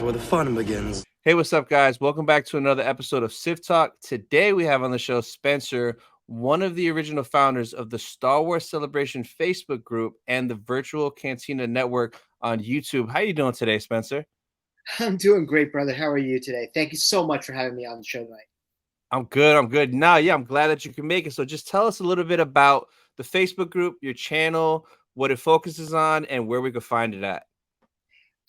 is where the fun begins. Hey, what's up, guys? Welcome back to another episode of Sith Talk. Today we have on the show Spencer, one of the original founders of the Star Wars Celebration Facebook group and the Virtual Cantina Network on YouTube. How you doing today, Spencer? I'm doing great, brother. How are you today? Thank you so much for having me on the show tonight. I'm good. I'm glad that you can make it. So just tell us a little bit about the Facebook group, your channel, what it focuses on, and where we could find it at.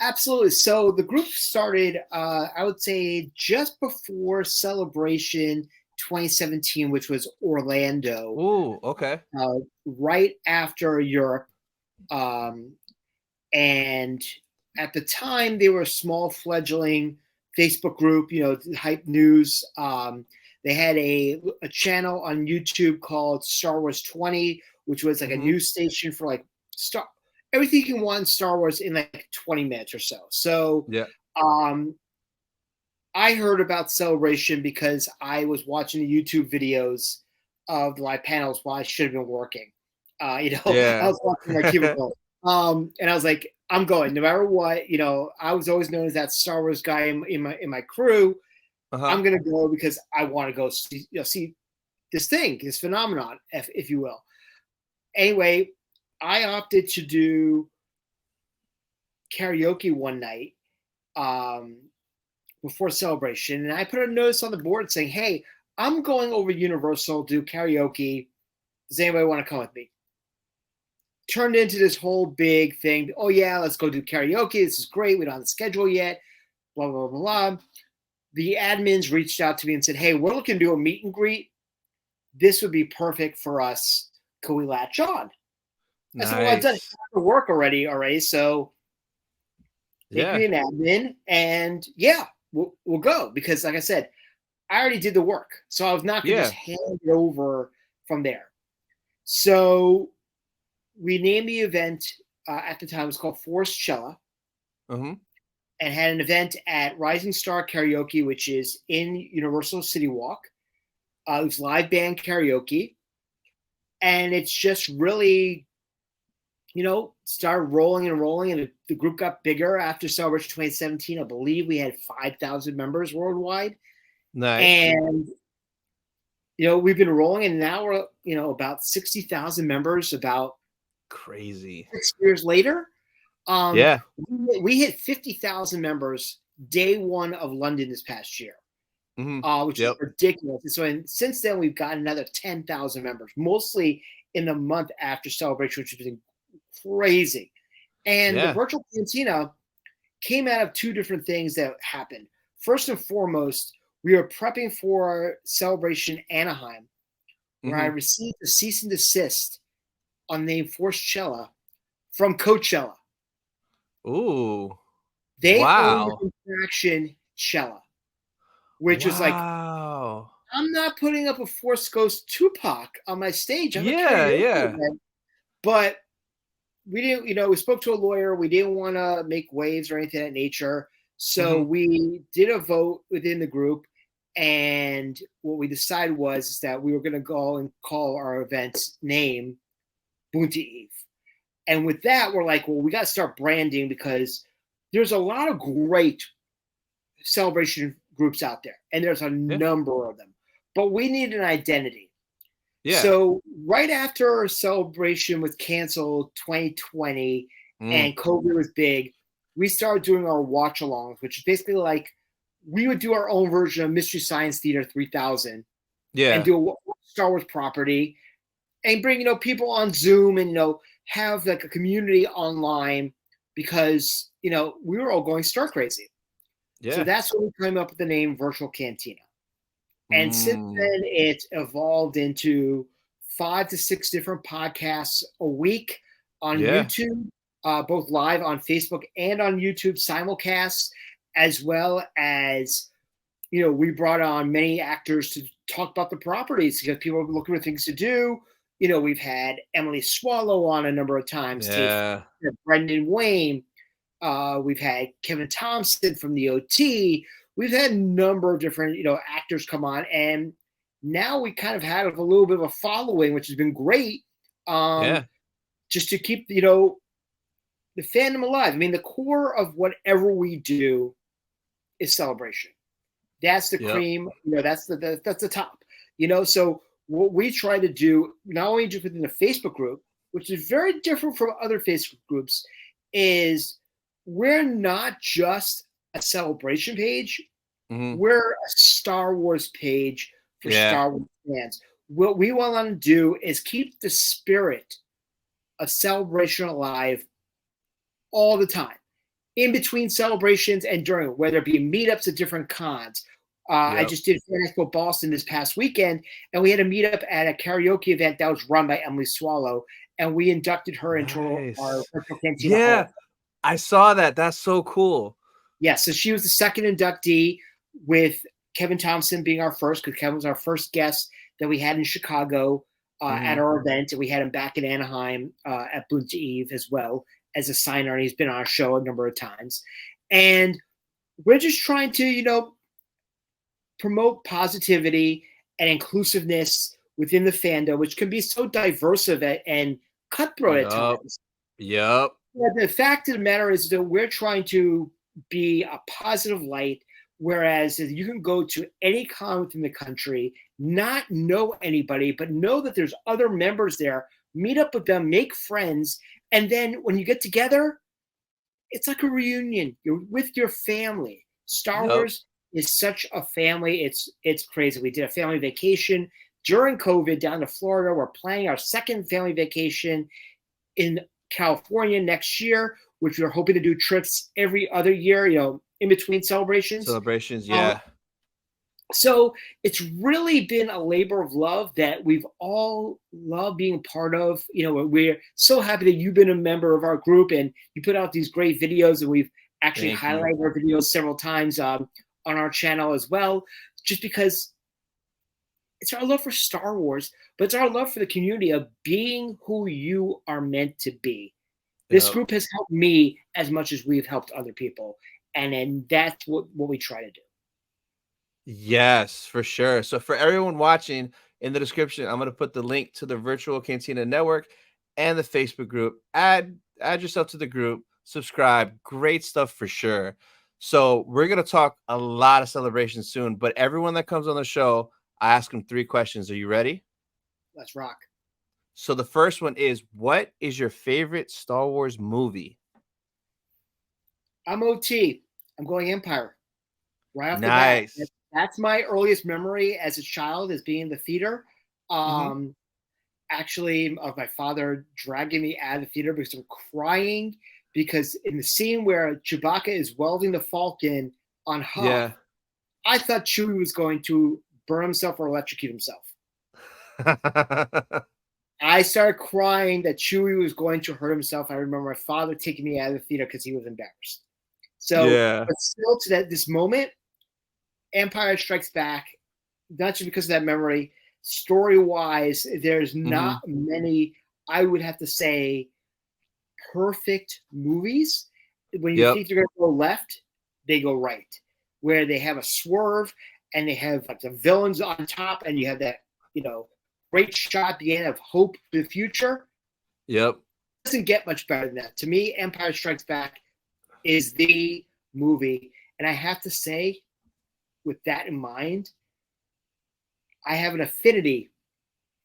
Absolutely. So the group started, I would say, just before Celebration 2017, which was Orlando. Ooh, okay. Right after Europe. And at the time, they were a small fledgling Facebook group, hype news. They had a channel on YouTube called Star Wars 20, which was like a news station for like everything you can want in Star Wars in like 20 minutes or so. So yeah. I heard about Celebration because I was watching the YouTube videos of the live panels while I should have been working. I was watching my cubicle. And I was like, I'm going no matter what. I was always known as that Star Wars guy in my crew. I'm going to go because I want to go see this thing, this phenomenon, if you will. Anyway, I opted to do karaoke one night before Celebration, and I put a notice on the board saying, "Hey, I'm going over Universal to do karaoke. Does anybody want to come with me?" Turned into this whole big thing. Oh yeah, let's go do karaoke. This is great. We don't have the schedule yet. Blah blah blah blah. The admins reached out to me and said, "Hey, we're looking to do a meet and greet. This would be perfect for us. Could we latch on?" Nice. I said, "Well, I've done the work already. So make me an admin, and we'll go." Because, like I said, I already did the work, so I was not going to just hand it over from there. So we named the event at the time. It was called Force Cella, and had an event at Rising Star Karaoke, which is in Universal City Walk. It was live band karaoke, and it's just really, started rolling, and the group got bigger after Celebration 2017. I believe we had 5,000 members worldwide. Nice. And we've been rolling, and now we're about 60,000 members. About crazy 6 years later. We hit 50,000 members day one of London this past year, which is ridiculous. And so since then, we've got another 10,000 members, mostly in the month after Celebration, which has been crazy. And the Virtual Cantina came out of two different things that happened. First and foremost, we were prepping for Celebration Anaheim, where I received a cease and desist on the name Force Cella from Coachella. Ooh. They own the contraction Cella, which is like, I'm not putting up a Force Ghost Tupac on my stage. I'm event, but we didn't, we spoke to a lawyer. We didn't want to make waves or anything of that nature. So we did a vote within the group. And what we decided is that we were going to go and call our event's name Boonty Eve. And with that, we're like, well, we got to start branding because there's a lot of great celebration groups out there. And there's a number of them. But we need an identity. Yeah. So right after Celebration was canceled 2020 and COVID was big, we started doing our watch-alongs, which is basically like we would do our own version of Mystery Science Theater 3000 and do a Star Wars property and bring, people on Zoom and, have like a community online because, we were all going star crazy. Yeah. So that's when we came up with the name Virtual Cantina. And since then, it's evolved into 5 to 6 different podcasts a week on YouTube, both live on Facebook and on YouTube simulcasts, as well as, we brought on many actors to talk about the properties because people are looking for things to do. We've had Emily Swallow on a number of times, Brendan Wayne. We've had Kevin Thompson from the OT. We've had a number of different, actors come on, and now we kind of had a little bit of a following, which has been great. Just to keep, the fandom alive. I mean, the core of whatever we do is Celebration. That's the cream. That's the top. So what we try to do, not only just within the Facebook group, which is very different from other Facebook groups, is we're not just a Celebration page. Mm-hmm. We're a Star Wars page for Star Wars fans. What we want to do is keep the spirit of Celebration alive all the time, in between celebrations and during, whether it be meetups at different cons. I just did Fan Expo Boston this past weekend, and we had a meetup at a karaoke event that was run by Emily Swallow, and we inducted her into our virtual Cantina Hall. I saw that. That's so cool. Yeah, so she was the second inductee, with Kevin Thompson being our first, because Kevin was our first guest that we had in Chicago at our event, and we had him back in Anaheim at Boon to Eve as well as a signer, and he's been on our show a number of times. And we're just trying to, promote positivity and inclusiveness within the fandom, which can be so diverse and cutthroat at times. Yep. But the fact of the matter is that we're trying to be a positive light, whereas you can go to any con within the country, not know anybody, but know that there's other members there, meet up with them, make friends, and then when you get together, it's like a reunion. You're with your family. Star Wars is such a family. It's crazy. We did a family vacation during COVID down to Florida. We're planning our second family vacation in California next year, which we're hoping to do trips every other year, in between celebrations. So it's really been a labor of love that we've all loved being part of. We're so happy that you've been a member of our group and you put out these great videos, and we've actually highlighted our videos several times on our channel as well, just because it's our love for Star Wars, but it's our love for the community of being who you are meant to be. This group has helped me as much as we've helped other people. And that's what we try to do. Yes, for sure. So for everyone watching, in the description, I'm going to put the link to the Virtual Cantina Network and the Facebook group. Add yourself to the group, subscribe. Great stuff for sure. So we're going to talk a lot of celebrations soon, but everyone that comes on the show, I ask them 3 questions. Are you ready? Let's rock. So the first one is, what is your favorite Star Wars movie? I'm OT. I'm going Empire. Right off the bat. That's my earliest memory as a child, as being in the theater. Actually, of my father dragging me out of the theater because I'm crying, because in the scene where Chewbacca is welding the Falcon on Hoth, I thought Chewie was going to burn himself or electrocute himself. I started crying that Chewie was going to hurt himself. I remember my father taking me out of the theater because he was embarrassed. So, but still to this moment, Empire Strikes Back, not just because of that memory, story-wise, there's not many, I would have to say, perfect movies. When you think they're going to go left, they go right. Where they have a swerve, and they have like the villains on top, and you have that, great shot at the end of hope for the future. It doesn't get much better than that. To me, Empire Strikes Back is the movie. And I have to say, with that in mind, I have an affinity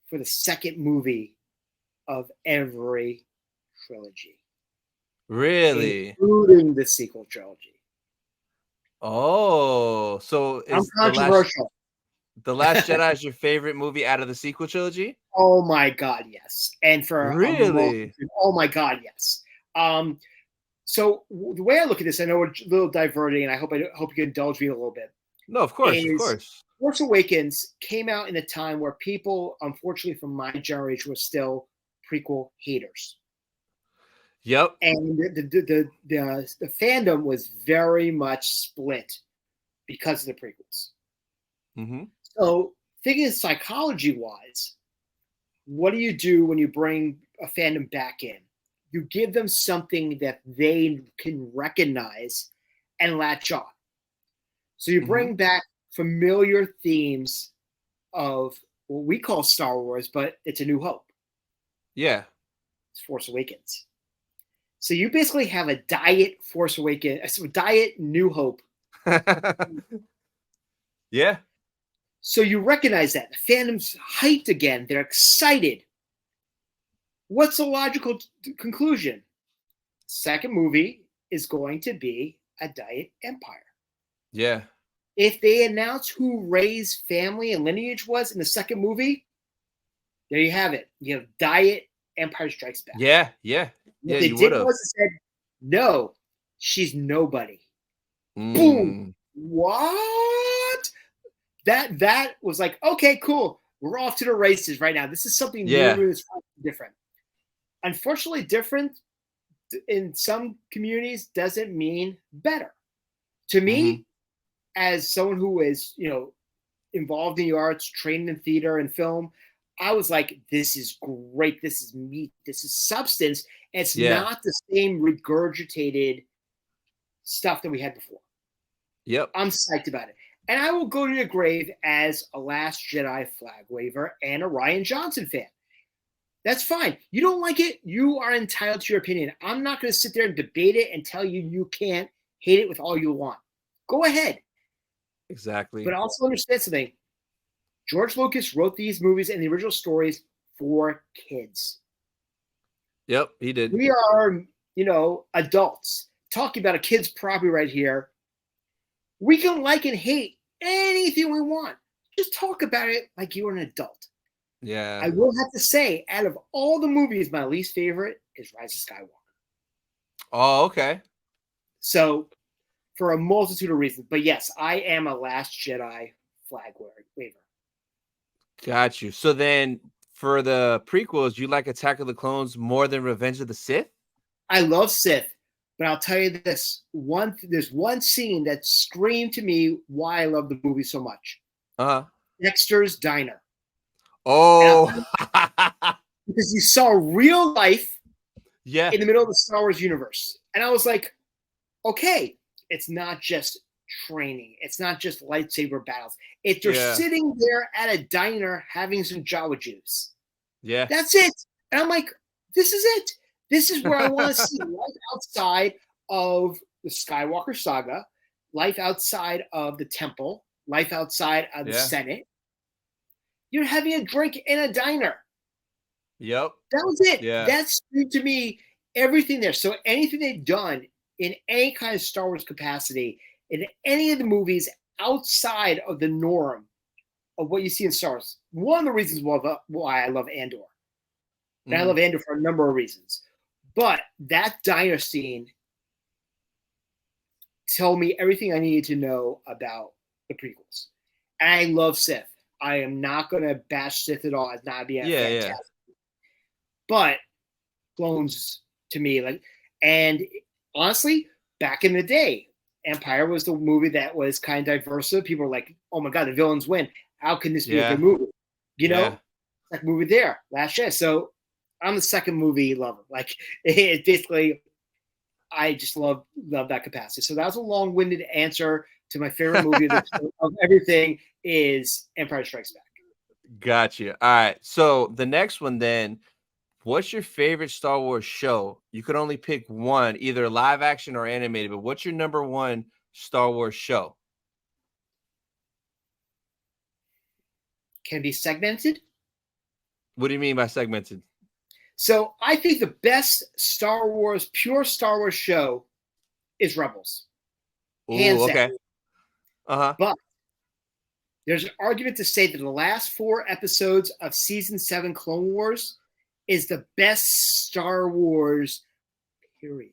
for the second movie of every trilogy. Really? Including the sequel trilogy. Oh, so I'm controversial. The Last Jedi is your favorite movie out of the sequel trilogy? Oh my God, yes. And for really? Oh my God, yes. So the way I look at this, I know we're a little diverting, and I hope you can indulge me a little bit. No, of course, of course. Force Awakens came out in a time where people, unfortunately from my generation, were still prequel haters. Yep. And the fandom was very much split because of the prequels. So thinking psychology-wise, what do you do when you bring a fandom back in? You give them something that they can recognize and latch on. So you bring back familiar themes of what we call Star Wars, but it's A New Hope. Yeah. It's Force Awakens. So you basically have a diet Force Awakens, a diet New Hope Yeah. So you recognize that. The fandom's hyped again. They're excited. What's the logical conclusion? Second movie is going to be a diet empire. Yeah. If they announce who Rey's family and lineage was in the second movie, there you have it. You have Diet Empire Strikes Back. Yeah, yeah. What they did was they said, no, she's nobody. Boom. What? That was like, okay, cool. We're off to the races right now. This is something new. It's different. Unfortunately, different in some communities doesn't mean better. To me, as someone who is, involved in the arts, trained in theater and film, I was like, this is great. This is meat. This is substance. It's not the same regurgitated stuff that we had before. Yep. I'm psyched about it. And I will go to the grave as a Last Jedi flag waver and a Rian Johnson fan. That's fine. You don't like it, you are entitled to your opinion. I'm not going to sit there and debate it and tell you you can't hate it with all you want. Go ahead. Exactly. But also understand something. George Lucas wrote these movies and the original stories for kids. Yep, he did. We are, adults talking about a kid's property right here. We can like and hate anything we want. Just talk about it like you're an adult. Yeah. I will have to say, out of all the movies, my least favorite is Rise of Skywalker. Oh, okay. So, for a multitude of reasons. But yes, I am a Last Jedi flag waver. Got you. So then, for the prequels, you like Attack of the Clones more than Revenge of the Sith? I love Sith, but I'll tell you this. There's one scene that screamed to me why I love the movie so much. Dexter's Diner. Oh. Because you saw real life in the middle of the Star Wars universe. And I was like, okay, it's not just training. It's not just lightsaber battles. They're sitting there at a diner having some Jawa juice. Yeah. That's it. And I'm like, this is it. This is where I want to see life outside of the Skywalker saga, life outside of the temple, life outside of the Senate. You're having a drink in a diner. Yep. That was it. Yeah. That's, to me, everything there. So anything they've done in any kind of Star Wars capacity, in any of the movies outside of the norm of what you see in Star Wars, one of the reasons why I love Andor. And I love Andor for a number of reasons. But that diner scene told me everything I needed to know about the prequels. And I love Sith. I am not going to bash Sith at all. It's not being fantastic. Yeah. But clones to me, and honestly, back in the day, Empire was the movie that was kind of diverse. People were like, oh my God, the villains win. How can this be a good movie? That movie there, Last Jedi. So I'm the second movie lover. It basically, I just love that capacity. So that was a long-winded answer to my favorite movie of everything is Empire Strikes Back. Gotcha. All right. So the next one then, what's your favorite Star Wars show? You could only pick one, either live action or animated, but what's your number one Star Wars show? Can it be segmented? What do you mean by segmented? So I think the best pure Star Wars show is Rebels. Hands down. But there's an argument to say that the last 4 episodes of Season 7 Clone Wars is the best Star Wars, period.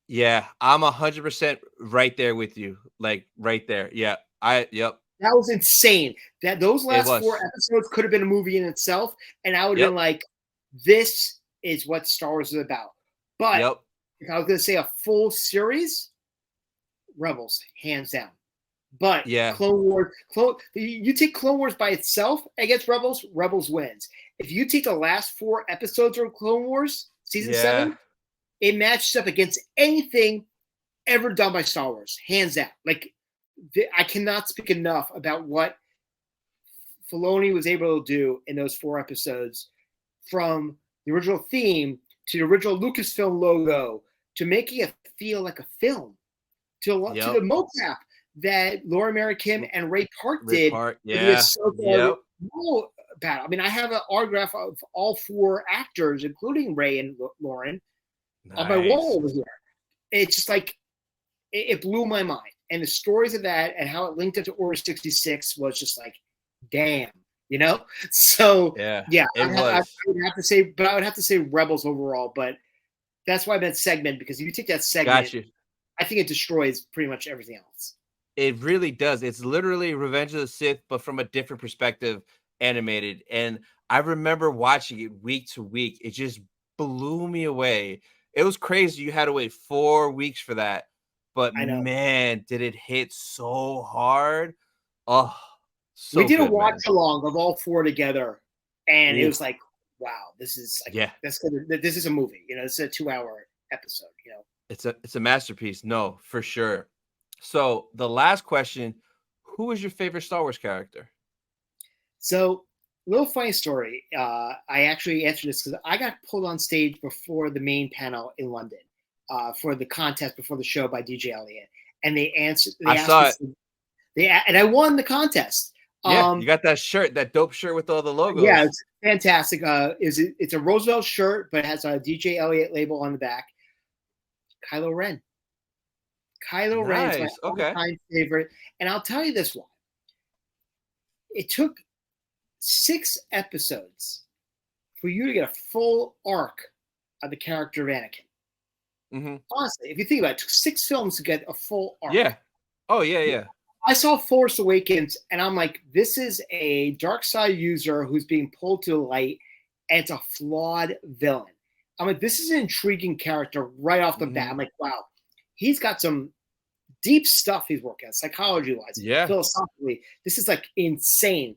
Yeah, I'm 100% right there with you. Right there. Yeah. Yep. That was insane. Those last 4 episodes could have been a movie in itself, and I would have been like, this is what Star Wars is about. But if I was going to say a full series, Rebels, hands down. But Clone Wars, you take Clone Wars by itself against Rebels, Rebels wins. If you take the last 4 episodes of Clone Wars, Season 7, it matches up against anything ever done by Star Wars, hands down. I cannot speak enough about what Filoni was able to do in those 4 episodes, from the original theme to the original Lucasfilm logo to making it feel like a film, to the mocap. that Laura Mary Kim and Ray Park Ray did Park, for the yeah. Ahsoka battle. I mean, I have an autograph of all 4 actors, including Ray and Lauren, on my wall over here. It's just like it blew my mind, and the stories of that and how it linked up to Order 66 was just like, damn, you know. So yeah, I would have to say, but I would have to say Rebels overall. But that's why I meant segment, because if you take that segment, I think it destroys pretty much everything else. It really does. It's literally Revenge of the Sith, but from a different perspective, animated. And I remember watching it week to week. It just blew me away. It was crazy. You had to wait 4 weeks for that. But man, did it hit so hard. Oh, so we did good, a watch along of all 4 together, and it was like, wow, this is like, this is a movie. You know, it's a 2-hour episode. You know, it's a masterpiece. No, for sure. So the last question: who is your favorite Star Wars character? So, little funny story. I actually answered this because I got pulled on stage before the main panel in London for the contest before the show by DJ Elliott, and they answered. I saw it. And I won the contest. Yeah, you got that shirt, that dope shirt with all the logos. Yeah, it's fantastic. It's a Roosevelt shirt, but it has a DJ Elliott label on the back. Kylo Ren. Kylo Ren is my all-time favorite, and I'll tell you this one. It took 6 episodes for you to get a full arc of the character of Anakin. Mm-hmm. Honestly, if you think about it, it took 6 films to get a full arc. Yeah. Oh, yeah. I saw Force Awakens, and I'm like, this is a dark side user who's being pulled to the light, and it's a flawed villain. I'm like, this is an intriguing character right off the bat. I'm like, wow, he's got some deep stuff he's working on, psychology-wise, philosophically. This is like insane.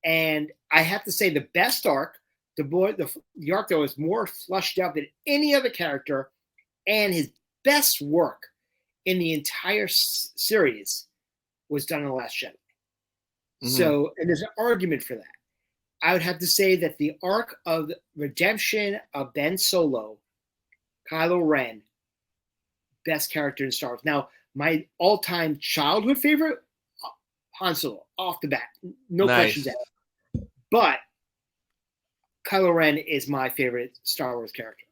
And I have to say, the best arc, the arc that was more fleshed out than any other character, and his best work in the entire series was done in The Last Jedi. So, and there's an argument for that. I would have to say that the arc of the redemption of Ben Solo, Kylo Ren, best character in Star Wars. Now, my all-time childhood favorite, Han Solo, off the bat. No questions asked. But Kylo Ren is my favorite Star Wars character.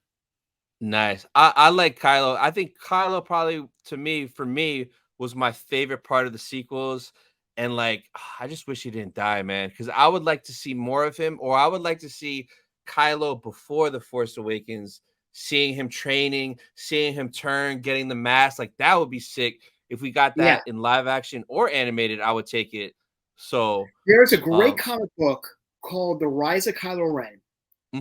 Nice. I like Kylo. I think Kylo probably, for me, was my favorite part of the sequels. And like, I just wish he didn't die, man, because I would like to see more of him, or I would like to see Kylo before The Force Awakens, seeing him training, seeing him turn, getting the mask. Like, that would be sick. If we got that in live action or animated, I would take it. So there's a great comic book called The Rise of Kylo Ren,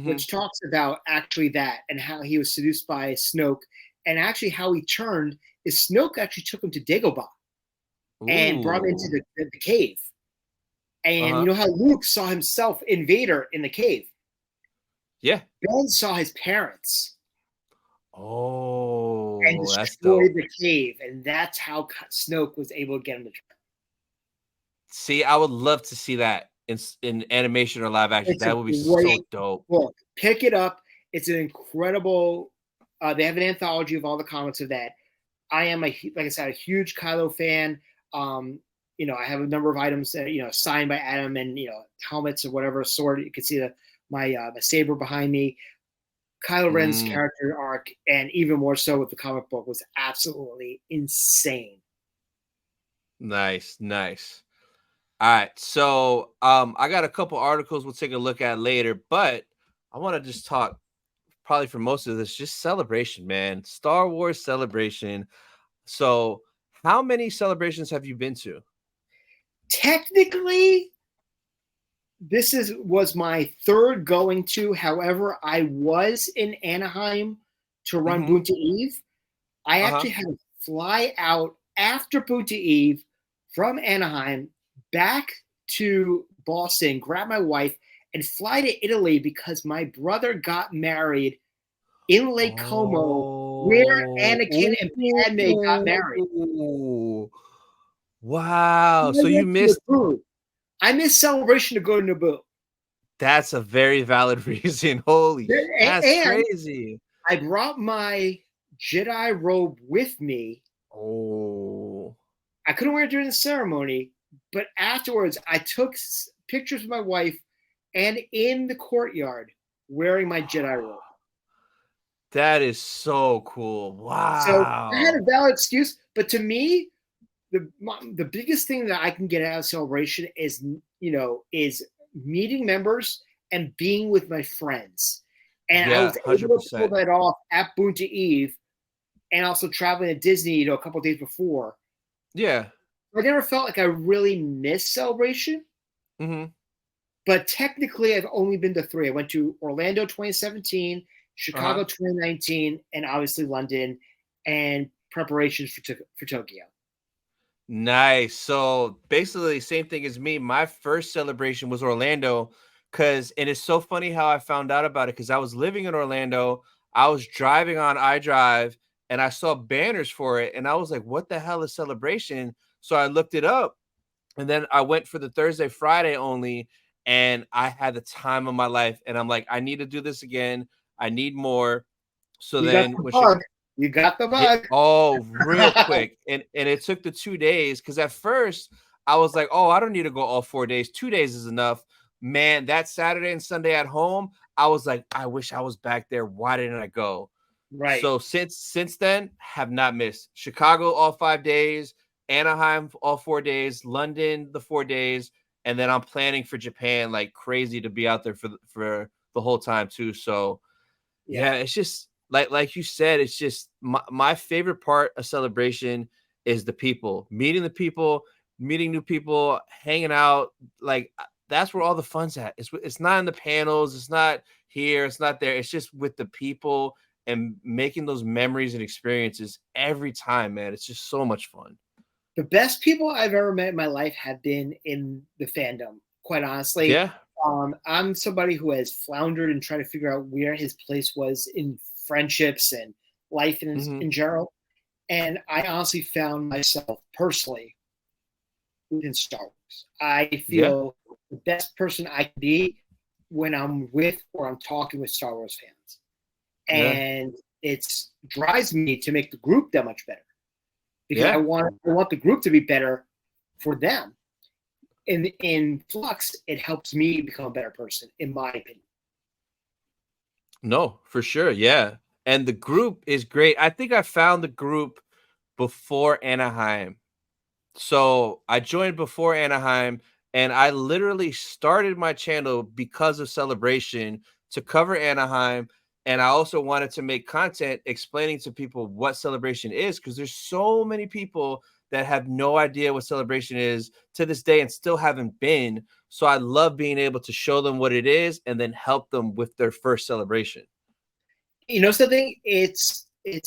which talks about actually that and how he was seduced by Snoke, and actually how he turned is Snoke actually took him to Dagobah and brought him into the cave. And you know how Luke saw himself in Vader in the cave? Yeah. Ben saw his parents. Oh, and destroyed the cave. And that's how Snoke was able to get him to turn. See, I would love to see that in animation or live action. That would be so dope. Book. Pick it up. It's an incredible. They have an anthology of all the comics of that. I am like I said, a huge Kylo fan. You know, I have a number of items that, you know, signed by Adam, and, you know, helmets or whatever, sword. You can see my saber behind me. Kylo Ren's character arc, and even more so with the comic book, was absolutely insane. Nice. All right, so I got a couple articles we'll take a look at later, but I want to just talk probably for most of this, just Celebration, man. Star Wars Celebration. So how many celebrations have you been to? Technically, this was my third going to. However, I was in Anaheim to run Boonta Eve. I actually had to fly out after Boonta Eve from Anaheim back to Boston, grab my wife, and fly to Italy because my brother got married in Lake Como, where Anakin and Padme got married. Wow. So you missed... I missed Celebration to go to Naboo. That's a very valid reason. Holy, that's crazy. I brought my Jedi robe with me. Oh. I couldn't wear it during the ceremony, but afterwards I took pictures with my wife and in the courtyard wearing my Jedi robe. That is so cool. So I had Wow. a valid excuse, but to me, the biggest thing that I can get out of Celebration is meeting members and being with my friends. And I Yeah, was able to pull 100%. that off at Boonta Eve and also traveling to Disney, a couple of days before. Yeah. I never felt like I really missed Celebration. Mm-hmm. But technically, I've only been to 3. I went to Orlando 2017, Chicago 2019, and obviously London, and preparations for Tokyo. Nice. So basically, same thing as me. My first celebration was Orlando, and it's so funny how I found out about it because I was living in Orlando. I was driving on iDrive and I saw banners for it, and I was like, "What the hell is celebration?" So I looked it up, and then I went for the Thursday, Friday only, and I had the time of my life. And I'm like, I need to do this again. I need more. So You got then the when bug. You got the yeah. bug. Oh, real quick. And it took the 2 days because at first I was like, "Oh, I don't need to go all 4 days. 2 days is enough." Man, that Saturday and Sunday at home, I was like, "I wish I was back there. Why didn't I go?" Right. So since then, have not missed. Chicago all 5 days, Anaheim all 4 days, London the 4 days, and then I'm planning for Japan like crazy to be out there for the whole time too. So yeah, it's just like you said, it's just my favorite part of celebration is the people, meeting new people, hanging out. Like that's where all the fun's at. It's not in the panels, it's not here, it's not there. It's just with the people and making those memories and experiences every time, man. It's just so much fun. The best people I've ever met in my life have been in the fandom, quite honestly. Yeah. I'm somebody who has floundered and tried to figure out where his place was in friendships and life Hmm. in general. And I honestly found myself personally within Star Wars. I Yeah. feel the best person I can be when I'm with or I'm talking with Star Wars fans. Yeah. And it drives me to make the group that much better because I Yeah. want the group to be better for them. In Flux, it helps me become a better person, in my opinion. No, for sure. Yeah. And the group is great. I think I found the group before Anaheim. So I joined before Anaheim, and I literally started my channel because of Celebration to cover Anaheim. And I also wanted to make content explaining to people what Celebration is because there's so many people that have no idea what Celebration is to this day and still haven't been. So I love being able to show them what it is and then help them with their first celebration. You know something? It's the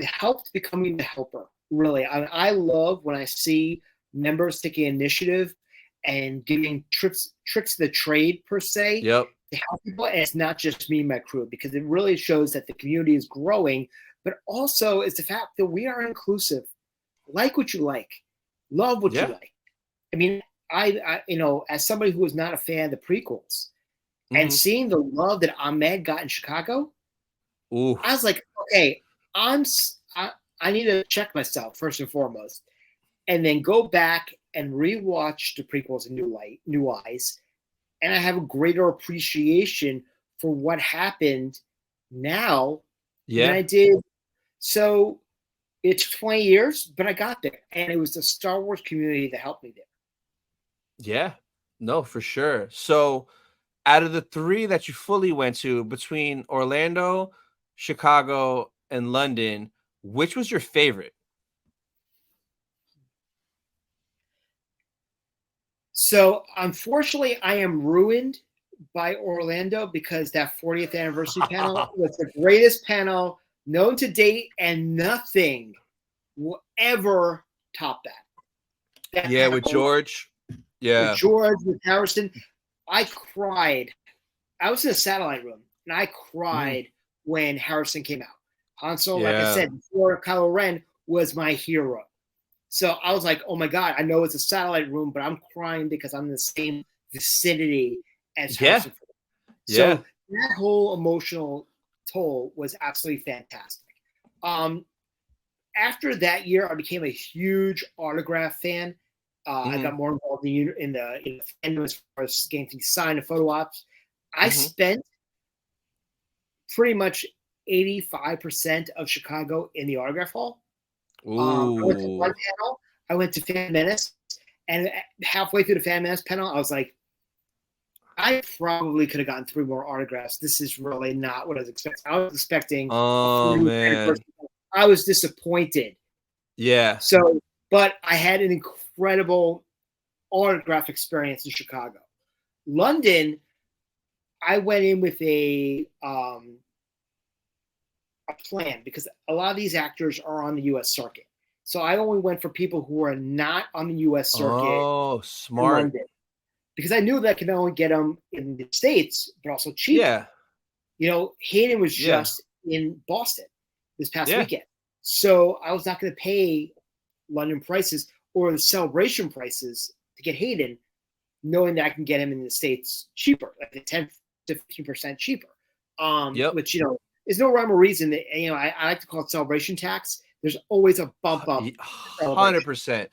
help becoming the helper. Really, I love when I see members taking initiative and giving tricks of the trade per se Yep. to help people. And it's not just me and my crew because it really shows that the community is growing, but also it's the fact that we are inclusive. Like what you like, love what you Yeah. like. I mean, I as somebody who was not a fan of the prequels and Hmm. seeing the love that Ahmed got in Chicago, Ooh. I was like, okay, I need to check myself first and foremost, and then go back and rewatch the prequels in new eyes, and I have a greater appreciation for what happened now than Yeah. I did. So it's 20 years, but I got there, and it was the Star Wars community that helped me there. Yeah. No, for sure. So out of the 3 that you fully went to between Orlando, Chicago, and London, which was your favorite? So unfortunately, I am ruined by Orlando because that 40th anniversary panel was the greatest panel known to date, and nothing will ever top that. That Yeah, with panel George. with Yeah. George, with Harrison, I cried. I was in a satellite room and I Mhm. cried when Harrison came out. Han Solo, like I Yeah. said before, Kylo Ren was my hero. So I was like, oh my God, I know it's a satellite room, but I'm crying because I'm in the same vicinity as Yeah. Harrison Ford. Yeah. So that whole emotional toll was absolutely fantastic. Um, after that year, I became a huge autograph fan. I got more involved in the fandom as far as getting things signed and photo ops. I spent pretty much 85% of Chicago in the autograph hall. I went to one panel. I went to Fan Menace, and halfway through the Fan Menace panel, I was like, I probably could have gotten 3 more autographs. This is really not what I was expecting. I was expecting. Oh man, I was disappointed. Yeah. So, but I had an incredible autograph experience in Chicago. London, I went in with a plan because a lot of these actors are on the U.S. circuit. So I only went for people who are not on the U.S. circuit. Oh, smart. In London, because I knew that I could not only get them in the States, but also cheap. Yeah. You know, Hayden was just in Boston this past weekend. So I was not going to pay London prices or the celebration prices to get Hayden, knowing that I can get him in the States cheaper, like 10 to 15% cheaper. Which, you know, is no rhyme or reason that, you know, I like to call it celebration tax. There's always a bump up. 100%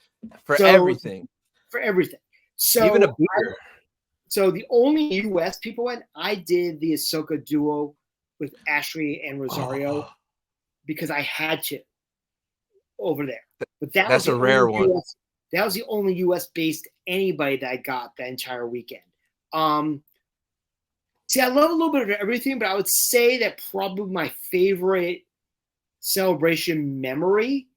for everything. For everything. So even a beer. So the only U.S. people went, I did the Ahsoka duo with Ashley and Rosario because I had to over there. But that's a rare one. That was the only U.S. based anybody that I got that entire weekend. See, I love a little bit of everything, but I would say that probably my favorite celebration memory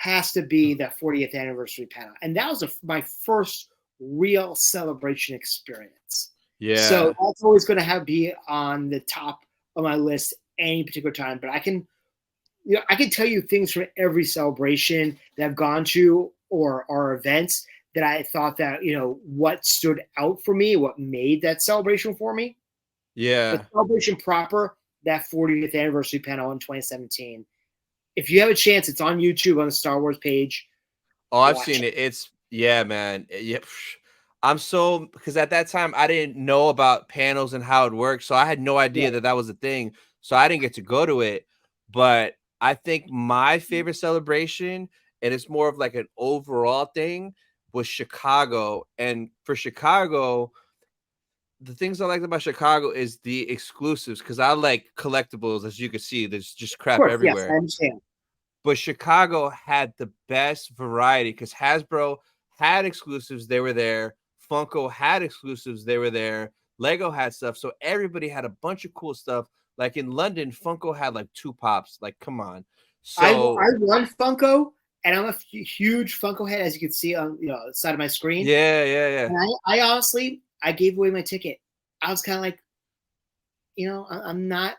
has to be that 40th anniversary panel. And that was my first real celebration experience. Yeah. So that's always going to be on the top of my list any particular time. But I can tell you things from every celebration that I've gone to or our events that I thought that, you know, what stood out for me, what made that celebration for me. Yeah. The celebration proper, that 40th anniversary panel in 2017. If you have a chance, it's on YouTube on the Star Wars page. Oh, I've seen it. It's man. Yep. I'm so, because at that time I didn't know about panels and how it works. So I had no idea that was a thing. So I didn't get to go to it. But I think my favorite celebration, and it's more of like an overall thing, was Chicago. And for Chicago, the things I liked about Chicago is the exclusives, because I like collectibles. As you can see, there's just crap everywhere. Yes, I understand. But Chicago had the best variety because Hasbro had exclusives. They were there. Funko had exclusives. They were there. Lego had stuff. So everybody had a bunch of cool stuff. Like in London, Funko had like 2 pops. Like, come on. So I won Funko, and I'm a huge Funko head, as you can see on the side of my screen. Yeah. And I honestly, I gave away my ticket. I was kind of like, I'm not.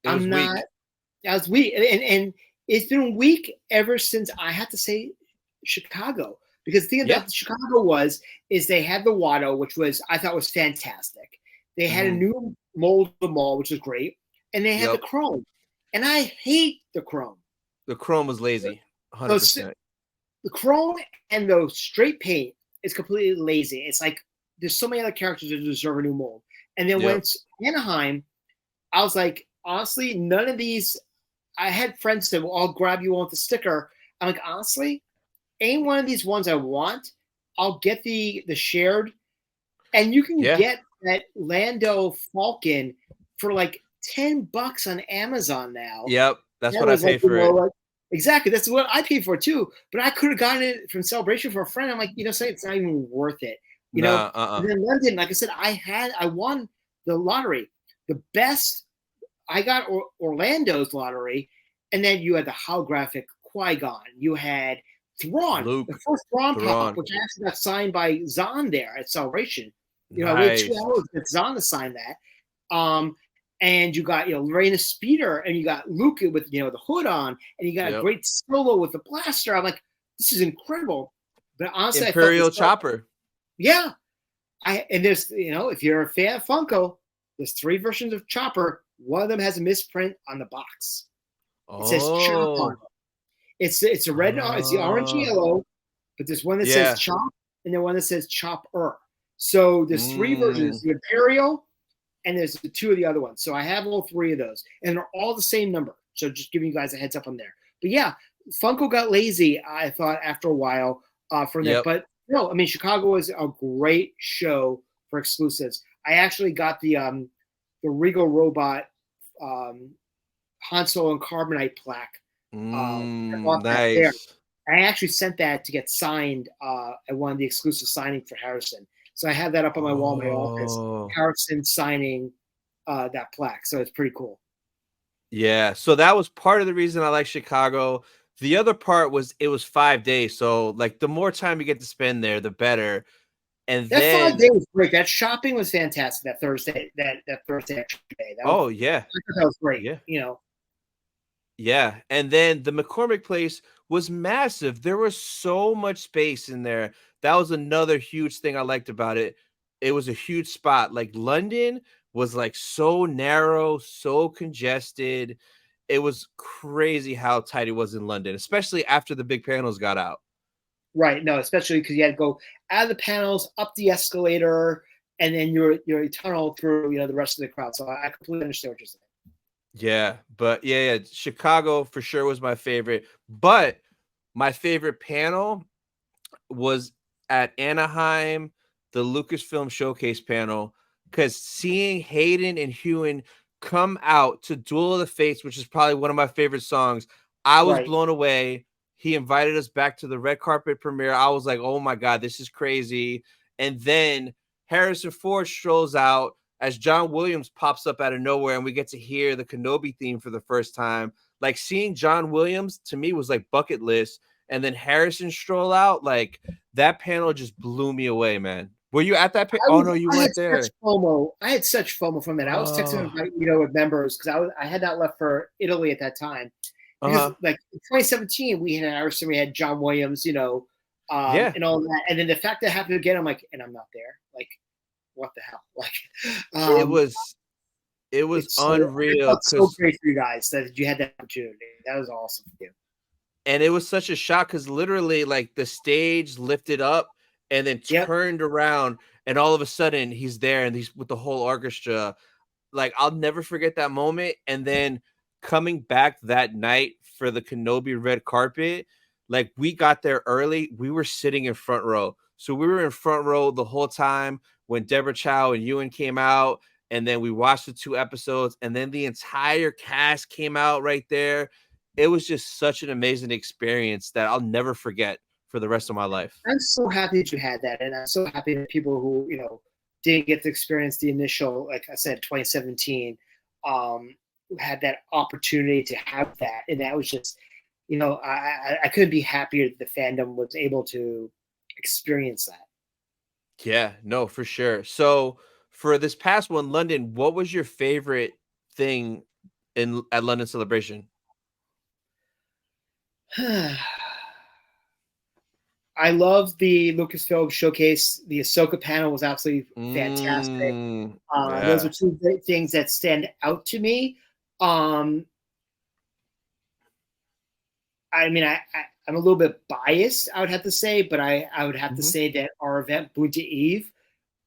I was weak, and it's been weak ever since I had to say Chicago, because the thing about Chicago is they had the Watto, which I thought was fantastic. They had a new mold of the mall, which was great, and they had the chrome, and I hate the chrome. The chrome was lazy, 100%. The chrome and the straight paint is completely lazy. It's like there's so many other characters that deserve a new mold. And then when it's Anaheim, I was like, honestly, none of these. I had friends say, well, I'll grab you one with the sticker. I'm like, honestly, ain't one of these ones I want. I'll get the shared. And you can get that Lando Falcon for like $10 on Amazon now. Yep. That's what I paid for it. Exactly. That's what I paid for it too. But I could have gotten it from Celebration for a friend. I'm like, say it's not even worth it. And then London, like I said, I won the lottery. The best, I got Orlando's lottery, and then you had the holographic Qui-Gon. You had Thrawn, Luke, the first Thrawn pop-up, which actually got signed by Zahn there at Celebration. I waited 2 hours to get Zahn to sign that. And you got Lorena Speeder, and you got Luke with the hood on, and you got a great solo with the blaster. I'm like, this is incredible. But honestly, Imperial Chopper. Yeah. And there's, if you're a fan of Funko, there's 3 versions of Chopper. One of them has a misprint on the box. It says Chop on it. It's a red, it's the orange and yellow, but there's one that says Chop, and then one that says Chopper. So there's 3 versions, the Imperial, and there's the 2 of the other ones. So I have all 3 of those, and they're all the same number. So just giving you guys a heads up on there. But yeah, Funko got lazy, I thought, after a while from that. But no, I mean, Chicago was a great show for exclusives. I actually got the Regal Robot Han Solo and Carbonite plaque. I bought that there. I actually sent that to get signed at one of the exclusive signings for Harrison. So I have that up on my wall in my office. Harrison signing that plaque. So it's pretty cool. Yeah. So that was part of the reason I like Chicago. The other part was it was 5 days. So like the more time you get to spend there, the better. And that then 5 days was great. That shopping was fantastic. That Thursday, that Thursday extra day. That was, yeah, I thought that was great. Yeah, you know. Yeah, and then the McCormick place was massive. There was so much space in there. That was another huge thing I liked about it. It was a huge spot. Like London was like so narrow, so congested. It was crazy how tight it was in London, especially after the big panels got out. Right. No, especially because you had to go out of the panels, up the escalator, and then you're tunnel through, the rest of the crowd. So I completely understand what you're saying. Yeah, but yeah, Chicago for sure was my favorite. But my favorite panel was at Anaheim, the Lucasfilm Showcase panel, because seeing Hayden and Hewan come out to Duel of the Fates, which is probably one of my favorite songs, I was blown away. He invited us back to the red carpet premiere. I was like, oh my God, this is crazy. And then Harrison Ford strolls out as John Williams pops up out of nowhere, and we get to hear the Kenobi theme for the first time. Like seeing John Williams to me was like bucket list. And then Harrison stroll out, like that panel just blew me away, man. Were you at that? Oh no, you weren't there. I had such FOMO from it. I was texting with members because I had not left for Italy at that time. Because like in 2017, we had Harrison, we had John Williams, and all that. And then the fact that it happened again, I'm like, and I'm not there. Like, what the hell? Like, it was unreal. So great for you guys that you had that opportunity. That was awesome for you. And it was such a shock because literally, like, the stage lifted up and then turned around, and all of a sudden he's there and he's with the whole orchestra. Like, I'll never forget that moment. And then coming back that night for the Kenobi red carpet, like, we got there early. We were sitting in front row. So we were in front row the whole time when Deborah Chow and Ewan came out. And then we watched the 2 episodes, and then the entire cast came out right there. It was just such an amazing experience that I'll never forget for the rest of my life. I'm so happy that you had that, and I'm so happy that people who didn't get to experience the initial, like I said, 2017, had that opportunity to have that, and that was just, I couldn't be happier that the fandom was able to experience that. Yeah, no, for sure. So for this past one, London, what was your favorite thing at London Celebration? I love the Lucasfilm Showcase. The Ahsoka panel was absolutely fantastic. Those are 2 great things that stand out to me. I mean, I'm a little bit biased, I would have to say, but I would have to say that our event, Bunta Eve,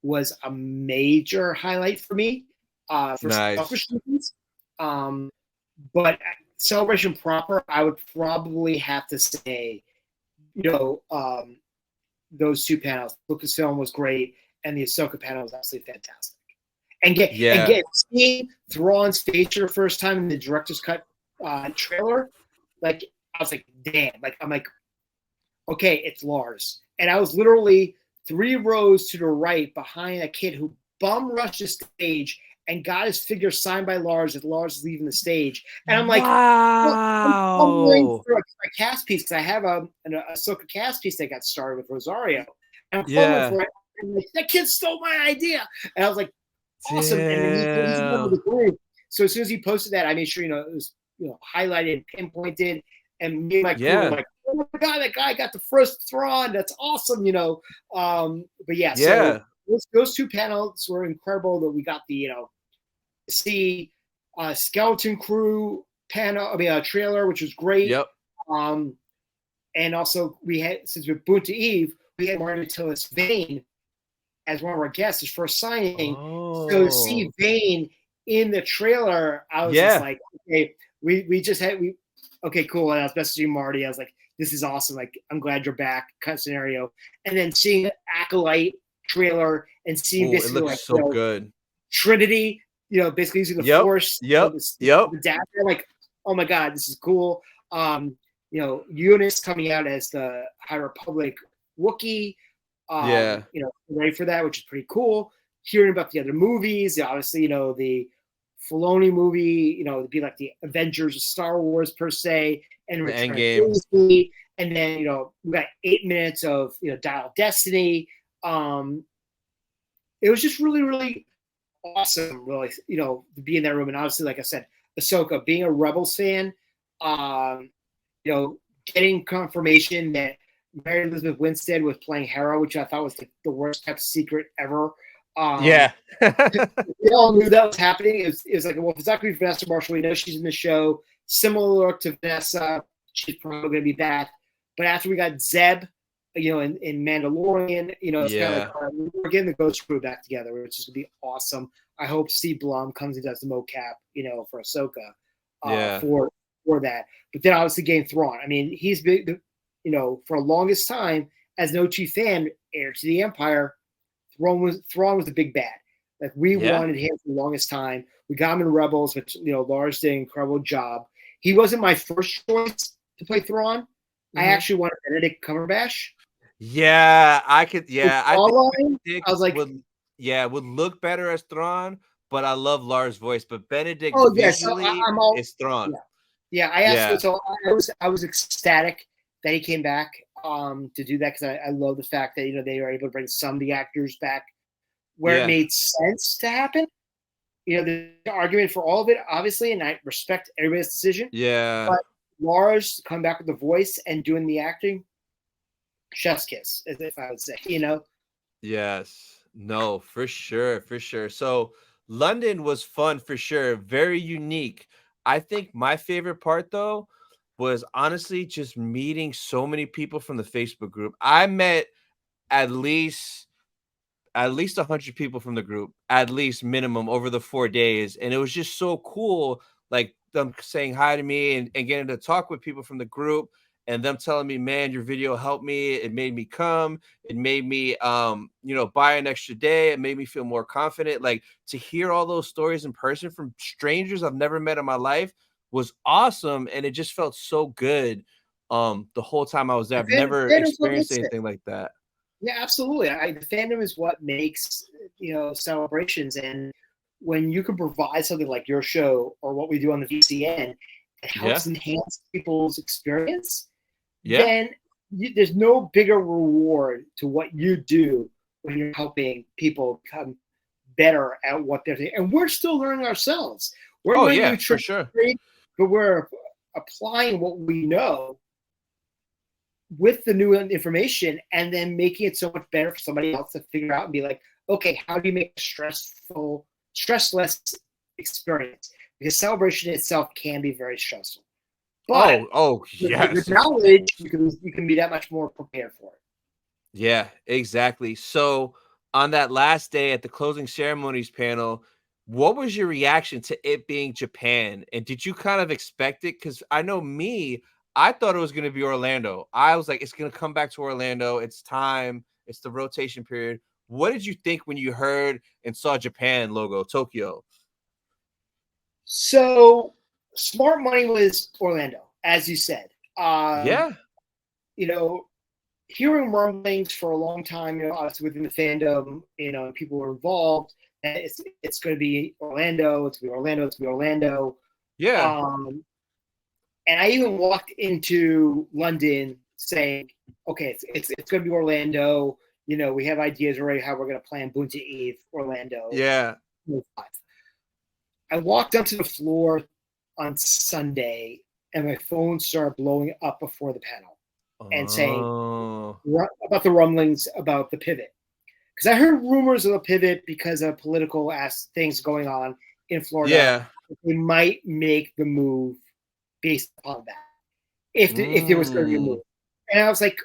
was a major highlight for me for selfish reasons. But Celebration proper, I would probably have to say, those 2 panels. Lucasfilm was great, and the Ahsoka panel was absolutely fantastic. And seeing Thrawn's face for the first time in the director's cut trailer, like I was like, damn, like I'm like, okay, it's Lars, and I was literally 3 rows to the right behind a kid who bum rushed the stage and got his figure signed by Lars as Lars is leaving the stage. And I'm like, wow. I'm going through a cast piece because I have an Ahsoka cast piece that got started with Rosario. And I'm for it. And like, that kid stole my idea. And I was like, awesome. Damn. And he's one of the group. So as soon as he posted that, I made sure, it was highlighted, pinpointed, and me and my crew were like, oh my God, that guy got the first Thrawn. That's awesome, But yeah, so those 2 panels were incredible that we got the, see Skeleton Crew panel, trailer, which was great. Yep. And also we had, since we're Bunta Eve, we had Martin Tillis Vane as one of our guests, his first signing. So to see Vane in the trailer, I was just like, okay, we okay, cool. And I was messaging Marty. I was like, this is awesome. Like, I'm glad you're back, kind of scenario. And then seeing Acolyte trailer and seeing basically it looks so good. Trinity, basically using the Force. The dad, like, oh my God, this is cool. Eunice coming out as the High Republic Wookiee. Ready for that, which is pretty cool. Hearing about the other movies, obviously, the Filoni movie, it'd be like the Avengers of Star Wars per se, and Return of Disney. And then, we got 8 minutes of, Dial of Destiny. It was just really, really awesome, really, to be in that room. And obviously, like I said, Ahsoka, being a Rebels fan, getting confirmation that Mary Elizabeth Winstead was playing Hera, which I thought was the worst kept secret ever. We all knew that was happening. It was like, well, if it's not going to be Vanessa Marshall, we know she's in the show. Similar to Vanessa, she's probably going to be back. But after we got Zeb, in Mandalorian, it's kind of like, we're getting the Ghost Crew back together, which is going to be awesome. I hope Steve Blum comes and does the mocap, for Ahsoka, for that. But then obviously getting Thrawn. I mean, he's been, for the longest time as an OG fan, heir to the Empire. Thrawn was the big bad. Like, we wanted him for the longest time. We got him in Rebels, which Lars did an incredible job. He wasn't my first choice to play Thrawn. Mm-hmm. I actually wanted Benedict Cumberbatch. Yeah, I could. Yeah, I was like, would look better as Thrawn, but I love Lars' voice. But Benedict visually is Thrawn. Yeah, I asked. So I was ecstatic that he came back to do that, because I love the fact that they were able to bring some of the actors back where it made sense to happen. The argument for all of it, obviously, and I respect everybody's decision. Yeah, but Lars coming back with the voice and doing the acting, chef's kiss, if I would say. Yes. No, for sure, for sure. So London was fun for sure, very unique. I think my favorite part though was honestly just meeting so many people from the Facebook group. I met at least 100 people from the group, at least minimum, over the 4 days. And it was just so cool, like them saying hi to me and getting to talk with people from the group, and them telling me, man, your video helped me. It made me come. It made me, buy an extra day. It made me feel more confident. Like, to hear all those stories in person from strangers I've never met in my life was awesome. And it just felt so good the whole time I was there. I've never experienced anything like that. Yeah, absolutely. The fandom is what makes, celebrations. And when you can provide something like your show or what we do on the VCN, it helps enhance people's experience. Then there's no bigger reward to what you do when you're helping people become better at what they're doing. And we're still learning ourselves. We're learning for sure. But we're applying what we know with the new information, and then making it so much better for somebody else to figure out and be like, okay, how do you make a stressless experience? Because celebration itself can be very stressful. But yes. With knowledge, you can be that much more prepared for it. Yeah, exactly. So on that last day at the closing ceremonies panel, what was your reaction to it being Japan? And did you kind of expect it? Because I know I thought it was going to be Orlando. I was like, it's going to come back to Orlando. It's time. It's the rotation period. What did you think when you heard and saw Japan logo, Tokyo? So smart money was Orlando, as you said. Hearing rumblings for a long time, obviously within the fandom, people were involved. And it's going to be Orlando. It's going to be Orlando. It's going to be Orlando. Yeah. And I even walked into London saying, okay, it's going to be Orlando. We have ideas already how we're going to plan Bunta Eve, Orlando. Yeah. I walked onto the floor on Sunday, and my phone started blowing up before the panel and saying about the rumblings about the pivot. Because I heard rumors of a pivot because of political things going on in Florida. Yeah. They might make the move based upon that. If there was going to be a move. And I was like,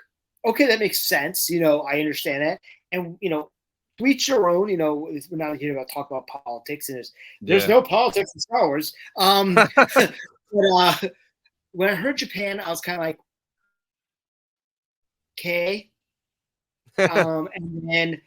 okay, that makes sense. I understand that. And, to each your own, we're not here to talk about politics, and there's no politics in Star Wars. when I heard Japan, I was kind of like, okay. And then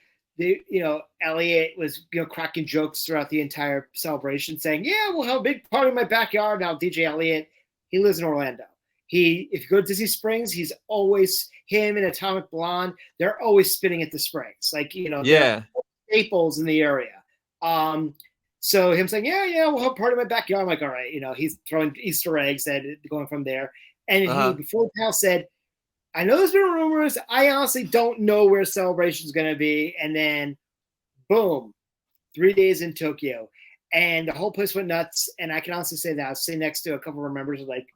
Elliot was cracking jokes throughout the entire celebration, saying, "Yeah, we'll have a big party in my backyard." Now, DJ Elliot, he lives in Orlando. If you go to Disney Springs, he's always him and Atomic Blonde. They're always spinning at the Springs, they're staples in the area. So him saying, "Yeah, we'll have a party in my backyard." I'm like, all right, he's throwing Easter eggs at it, going from there. And he before the panel said, I know there's been rumors. I honestly don't know where celebration is going to be. And then, boom, 3 days in Tokyo. And the whole place went nuts. And I can honestly say that I was sitting next to a couple of members like,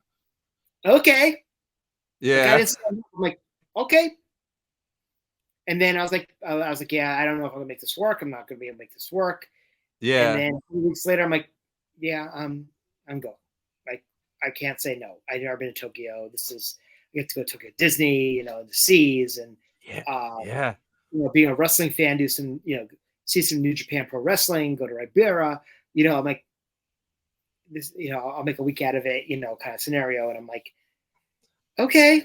okay. Yeah. I'm like, okay. And then I was like, yeah, I don't know if I'm going to make this work. I'm not going to be able to make this work. Yeah. And then a few weeks later, I'm like, yeah, I'm going. Like, I can't say no. I've never been to Tokyo. I get to go to Tokyo Disney, the seas, and being a wrestling fan, do some, see some New Japan Pro Wrestling, go to Ribera, I'm like, this, I'll make a week out of it, kind of scenario. And I'm like, okay,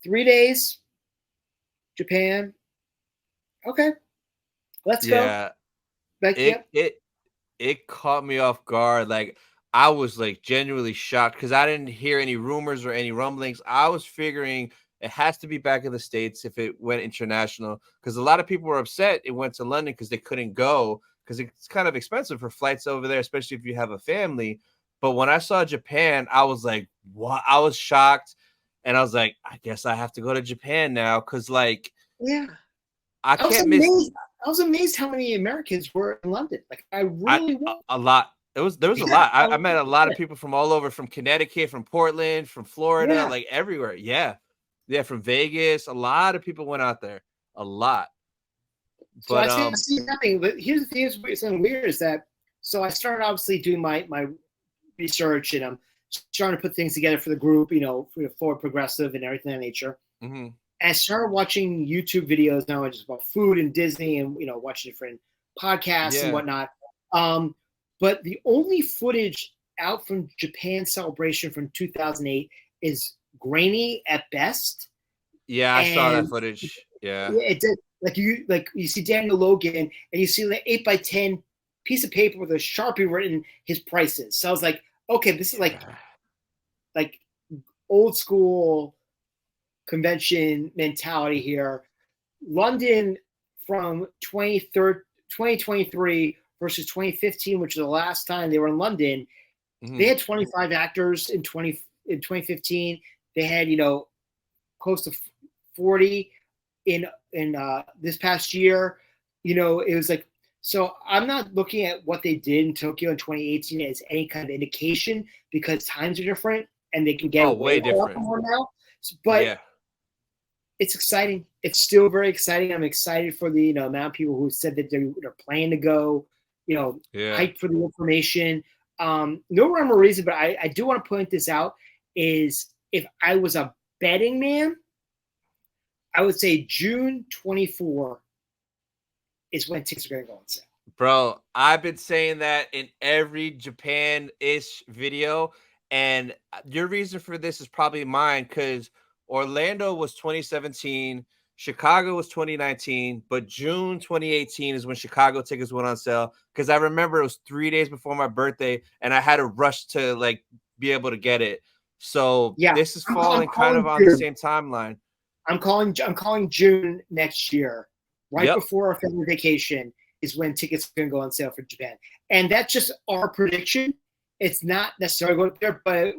3 days, Japan, okay, let's go. Like, it caught me off guard. Like, I was like genuinely shocked because I didn't hear any rumors or any rumblings. I was figuring it has to be back in the States if it went international, because a lot of people were upset it went to London because they couldn't go because it's kind of expensive for flights over there, especially if you have a family. But when I saw Japan, I was like, what? I was shocked. And I was like, I guess I have to go to Japan now because, like, I can't miss. I was amazed how many Americans were in London. Like, I really was. A lot. There was a lot. I met a lot of people from all over, from Connecticut, from Portland, from Florida, like everywhere. Yeah, from Vegas. A lot of people went out there. A lot. So I see nothing. But here's the thing: is something weird is that. So I started obviously doing my research, and I'm starting to put things together for the group. For Forward Progressive and everything of that nature. Mm-hmm. And I started watching YouTube videos now, just about food and Disney, and watching different podcasts and whatnot. But the only footage out from Japan Celebration from 2008 is grainy at best. Yeah, I saw that footage. Yeah, it did. Like you see Daniel Logan, and you see the 8x10 piece of paper with a Sharpie written his prices. So I was like, okay, this is like old school convention mentality here. London from 2023 versus 2015, which is the last time they were in London. Mm-hmm. They had 25 actors in 2015. They had close to 40 in this past year. It was like, so I'm not looking at what they did in Tokyo in 2018 as any kind of indication, because times are different and they can get way different more now. But it's exciting. It's still very exciting. I'm excited for the amount of people who said that they're planning to go. Hyped for the information. No rhyme or reason, but I do want to point this out: is if I was a betting man, I would say June 24 is when tickets are going to go on sale. Bro, I've been saying that in every Japan-ish video, and your reason for this is probably mine, because Orlando was 2017, Chicago was 2019, but June 2018 is when Chicago tickets went on sale, because I remember it was 3 days before my birthday, and I had to rush to be able to get it. So this is falling kind of on the same timeline. I'm calling June next year, before our family vacation, is when tickets are going to go on sale for Japan. And that's just our prediction. It's not necessarily going there, but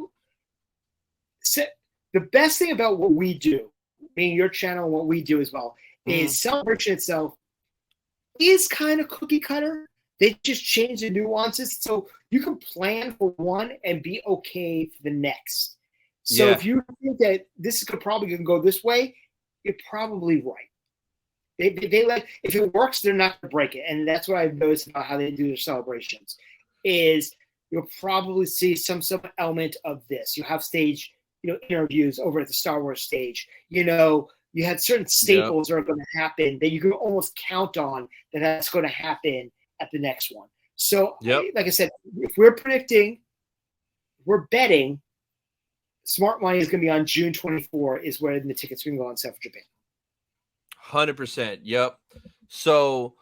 the best thing about what we do, being your channel and what we do as well, is Celebration itself is kind of cookie cutter. They just change the nuances. So you can plan for one and be okay for the next. So if you think that this is probably going to go this way, you're probably right. They like, if it works, they're not going to break it. And that's what I've noticed about how they do their celebrations, is you'll probably see some element of this. You'll have stage, interviews over at the Star Wars stage. You had certain staples that are going to happen that you can almost count on that's going to happen at the next one. So, like I said, if we're predicting, we're betting, Smart Money is going to be on June 24 is where the tickets can go on sale for Japan. 100%. Yep. So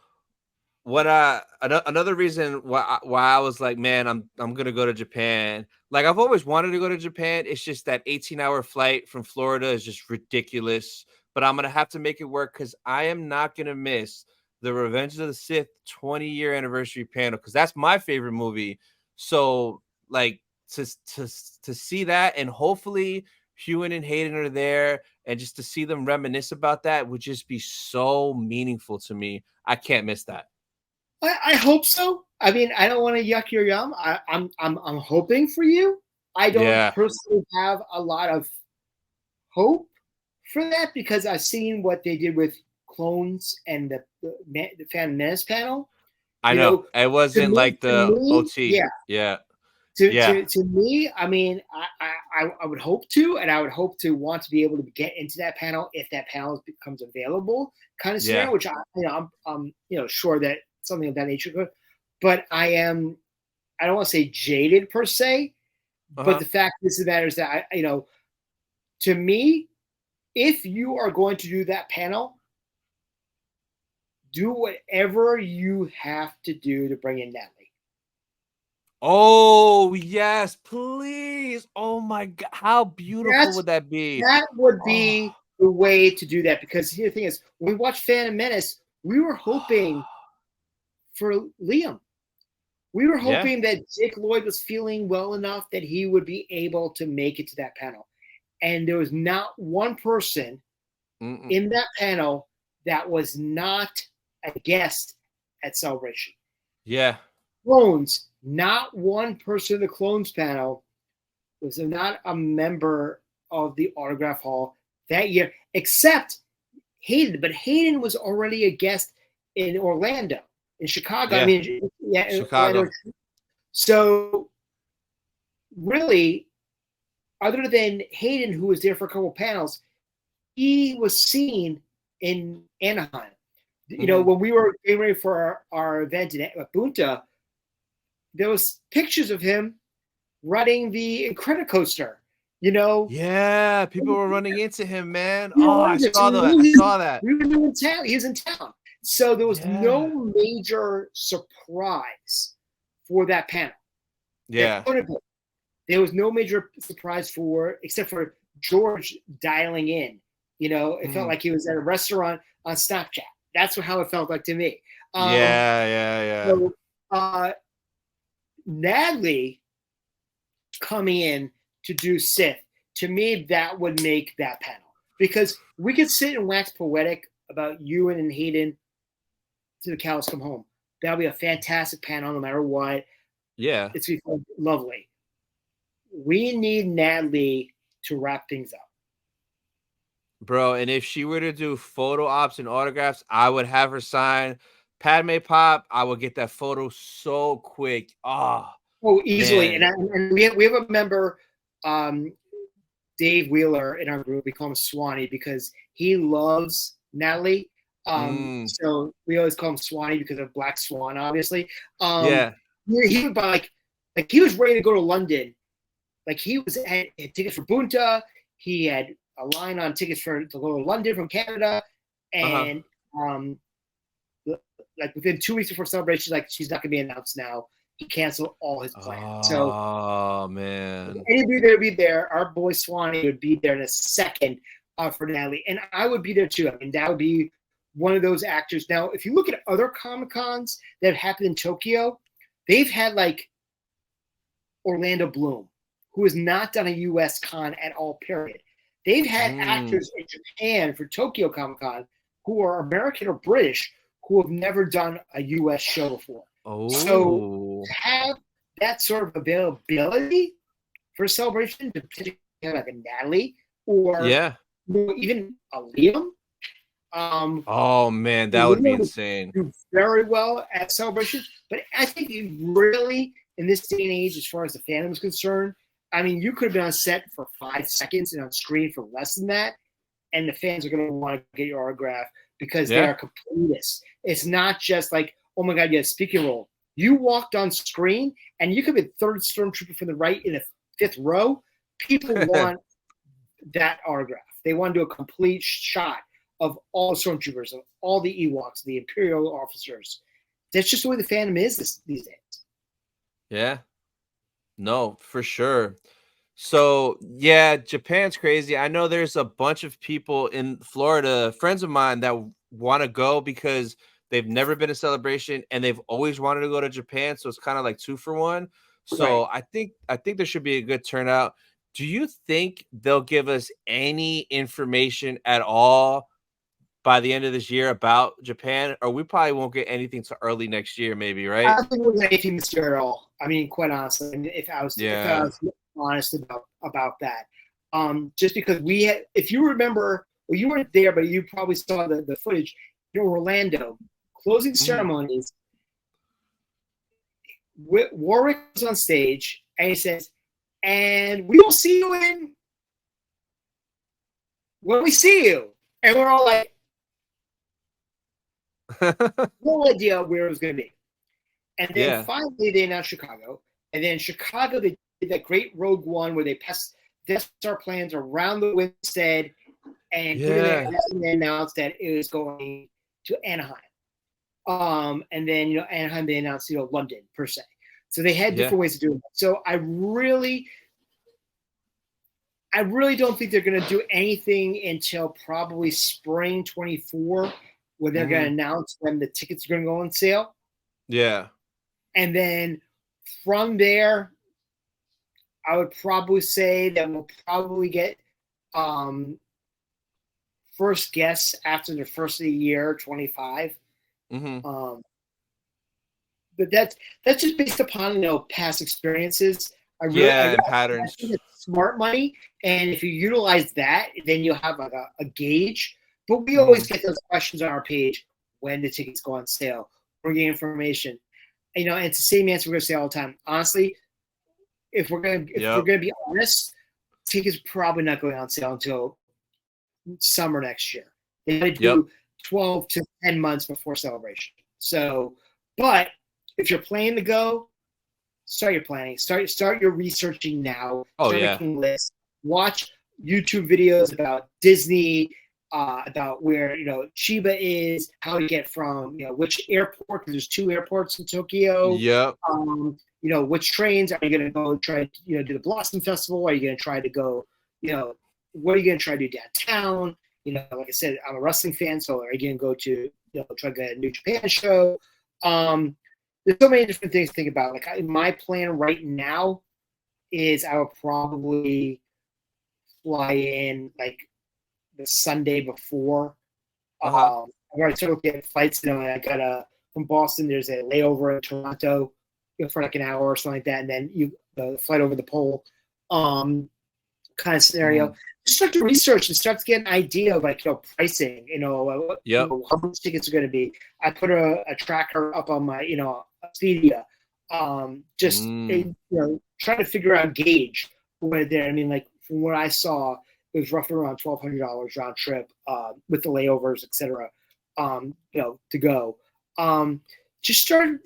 another reason why I was like, man, I'm gonna go to Japan. Like I've always wanted to go to Japan. It's just that 18-hour flight from Florida is just ridiculous. But I'm gonna have to make it work because I am not gonna miss the Revenge of the Sith 20-year anniversary panel because that's my favorite movie. So like to see that, and hopefully Hewan and Hayden are there, and just to see them reminisce about that would just be so meaningful to me. I can't miss that. I hope so. I mean, I don't want to yuck your yum. I'm hoping for you. I don't personally have a lot of hope for that because I've seen what they did with Clones and the Phantom Menace panel. I know it wasn't like the OT. Yeah. To me, I mean, I would hope to, and I would hope to want to be able to get into that panel if that panel becomes available, kind of scenario. Which I'm sure that something of that nature could. But I don't want to say jaded per se, but the fact of the matter is that to me, if you are going to do that panel, do whatever you have to do to bring in Natalie. Oh, yes, please. Oh, my God. How beautiful would that be? That would be the way to do that because the thing is, when we watched Phantom Menace, we were hoping for Liam. We were hoping that Jake Lloyd was feeling well enough that he would be able to make it to that panel. And there was not one person in that panel that was not a guest at Celebration. Yeah. Clones, not one person in the Clones panel was not a member of the Autograph Hall that year, except Hayden. But Hayden was already a guest in Orlando, in Chicago. Yeah. I mean, Chicago. Orlando. So, really, other than Hayden, who was there for a couple of panels, he was seen in Anaheim. You know, when we were getting ready for our event at Bunta, there was pictures of him riding the Incredicoaster, Yeah, people were running into him, man. I saw that. We were in town. He was in town. So there was no major surprise for that panel. Yeah. There was no major surprise except for George dialing in. It felt like he was at a restaurant on Snapchat. That's how it felt like to me. So, Natalie coming in to do Sith, to me, that would make that panel. Because we could sit and wax poetic about Ewan and Hayden to the cows come home. That'll be a fantastic panel no matter what. Yeah. It's going to be lovely. We need Natalie to wrap things up. Bro, and if she were to do photo ops and autographs, I would have her sign Padme Pop. I would get that photo so quick. Easily. And we have a member, Dave Wheeler, in our group. We call him Swanee because he loves Natalie. So we always call him Swanee because of Black Swan, obviously. He would buy like he was ready to go to London. Like he had tickets for Bunta. He had a line on tickets to go to London from Canada, and like within 2 weeks before Celebration, like she's not going to be announced now. He canceled all his plans. Man, anybody that would be there, our boy Swanee would be there in a second for Natalie, and I would be there too. I mean, that would be one of those actors. Now, if you look at other Comic-Cons that have happened in Tokyo, they've had like Orlando Bloom, who has not done a U.S. con at all, period. They've had actors in Japan for Tokyo Comic-Con who are American or British who have never done a U.S. show before. So to have that sort of availability for a Celebration, to potentially have like a Natalie or even a Liam. Man, that would be insane. Do very well at Celebration, but I think you really, in this day and age, as far as the fandom is concerned, I mean, you could have been on set for 5 seconds and on screen for less than that, and the fans are going to want to get your autograph because they are completists. It's not just like, oh my God, you have a speaking role. You walked on screen, and you could be third stormtrooper from the right in the 5th row. People want that autograph. They want to do a complete shot of all the stormtroopers, of all the Ewoks, the Imperial officers. That's just the way the fandom is these days. Yeah. No, for sure. So yeah, Japan's crazy. I know there's a bunch of people in Florida, friends of mine, that want to go because they've never been to Celebration and they've always wanted to go to Japan. So it's kind of like 2-for-1. So Right. I think there should be a good turnout. Do you think they'll give us any information at all by the end of this year about Japan? Or we probably won't get anything till early next year, maybe, I right? don't think we're going to anything this year at all. I mean, quite honestly, and if I Yeah. was honest about that, just because if you remember, well, you weren't there, but you probably saw the footage. Orlando closing Mhm. ceremonies. Warwick was on stage and he says, "And we will see you when we see you," and we're all like, no idea where it was going to be. And then Yeah. finally they announced Chicago. And then Chicago, they did that great Rogue One where they passed Death Star plans around the Winstead and put it there. Yeah. And then announced that it was going to Anaheim. And then, Anaheim, they announced, London per se. So they had Yeah. different ways of doing it. So I really don't think they're going to do anything until probably spring 24, where they're going to announce when the tickets are going to go on sale. Yeah. And then from there, I would probably say that we'll probably get first guess after the first of the year, 25. Mm-hmm. But that's just based upon past experiences. I Yeah, and I patterns. think it's smart money, and if you utilize that, then you'll have like a gauge. But we always get those questions on our page when the tickets go on sale. We're getting information. And it's the same answer we're gonna say all the time. Honestly, if we're Yep. gonna be honest, tickets probably not going on sale until summer next year. They got to Yep. do 12 to 10 months before Celebration. So, but if you're planning to go, start your planning. Start your researching now. Oh Start yeah. making lists. Watch YouTube videos about Disney, about where Chiba is, how to get from which airport. Because there's 2 airports in Tokyo. Yep. Which trains are you going to go try to do the Blossom Festival? Are you going to try to go? What are you going to try to do downtown? Like I said, I'm a wrestling fan, so are you going to go to try to get a New Japan show? There's so many different things to think about. Like my plan right now is I will probably fly in like the Sunday before. Uh-huh. I've already started looking at flights. I got from Boston. There's a layover in Toronto, for like an hour or something like that, and then the flight over the pole, kind of scenario. Just start to research and start to get an idea of pricing. Yep. How much tickets are going to be. I put a tracker up on my Expedia. Just try to figure out gauge where there. I mean, like from what I saw, it was roughly around $1,200 round trip with the layovers, etc. To go. Just start,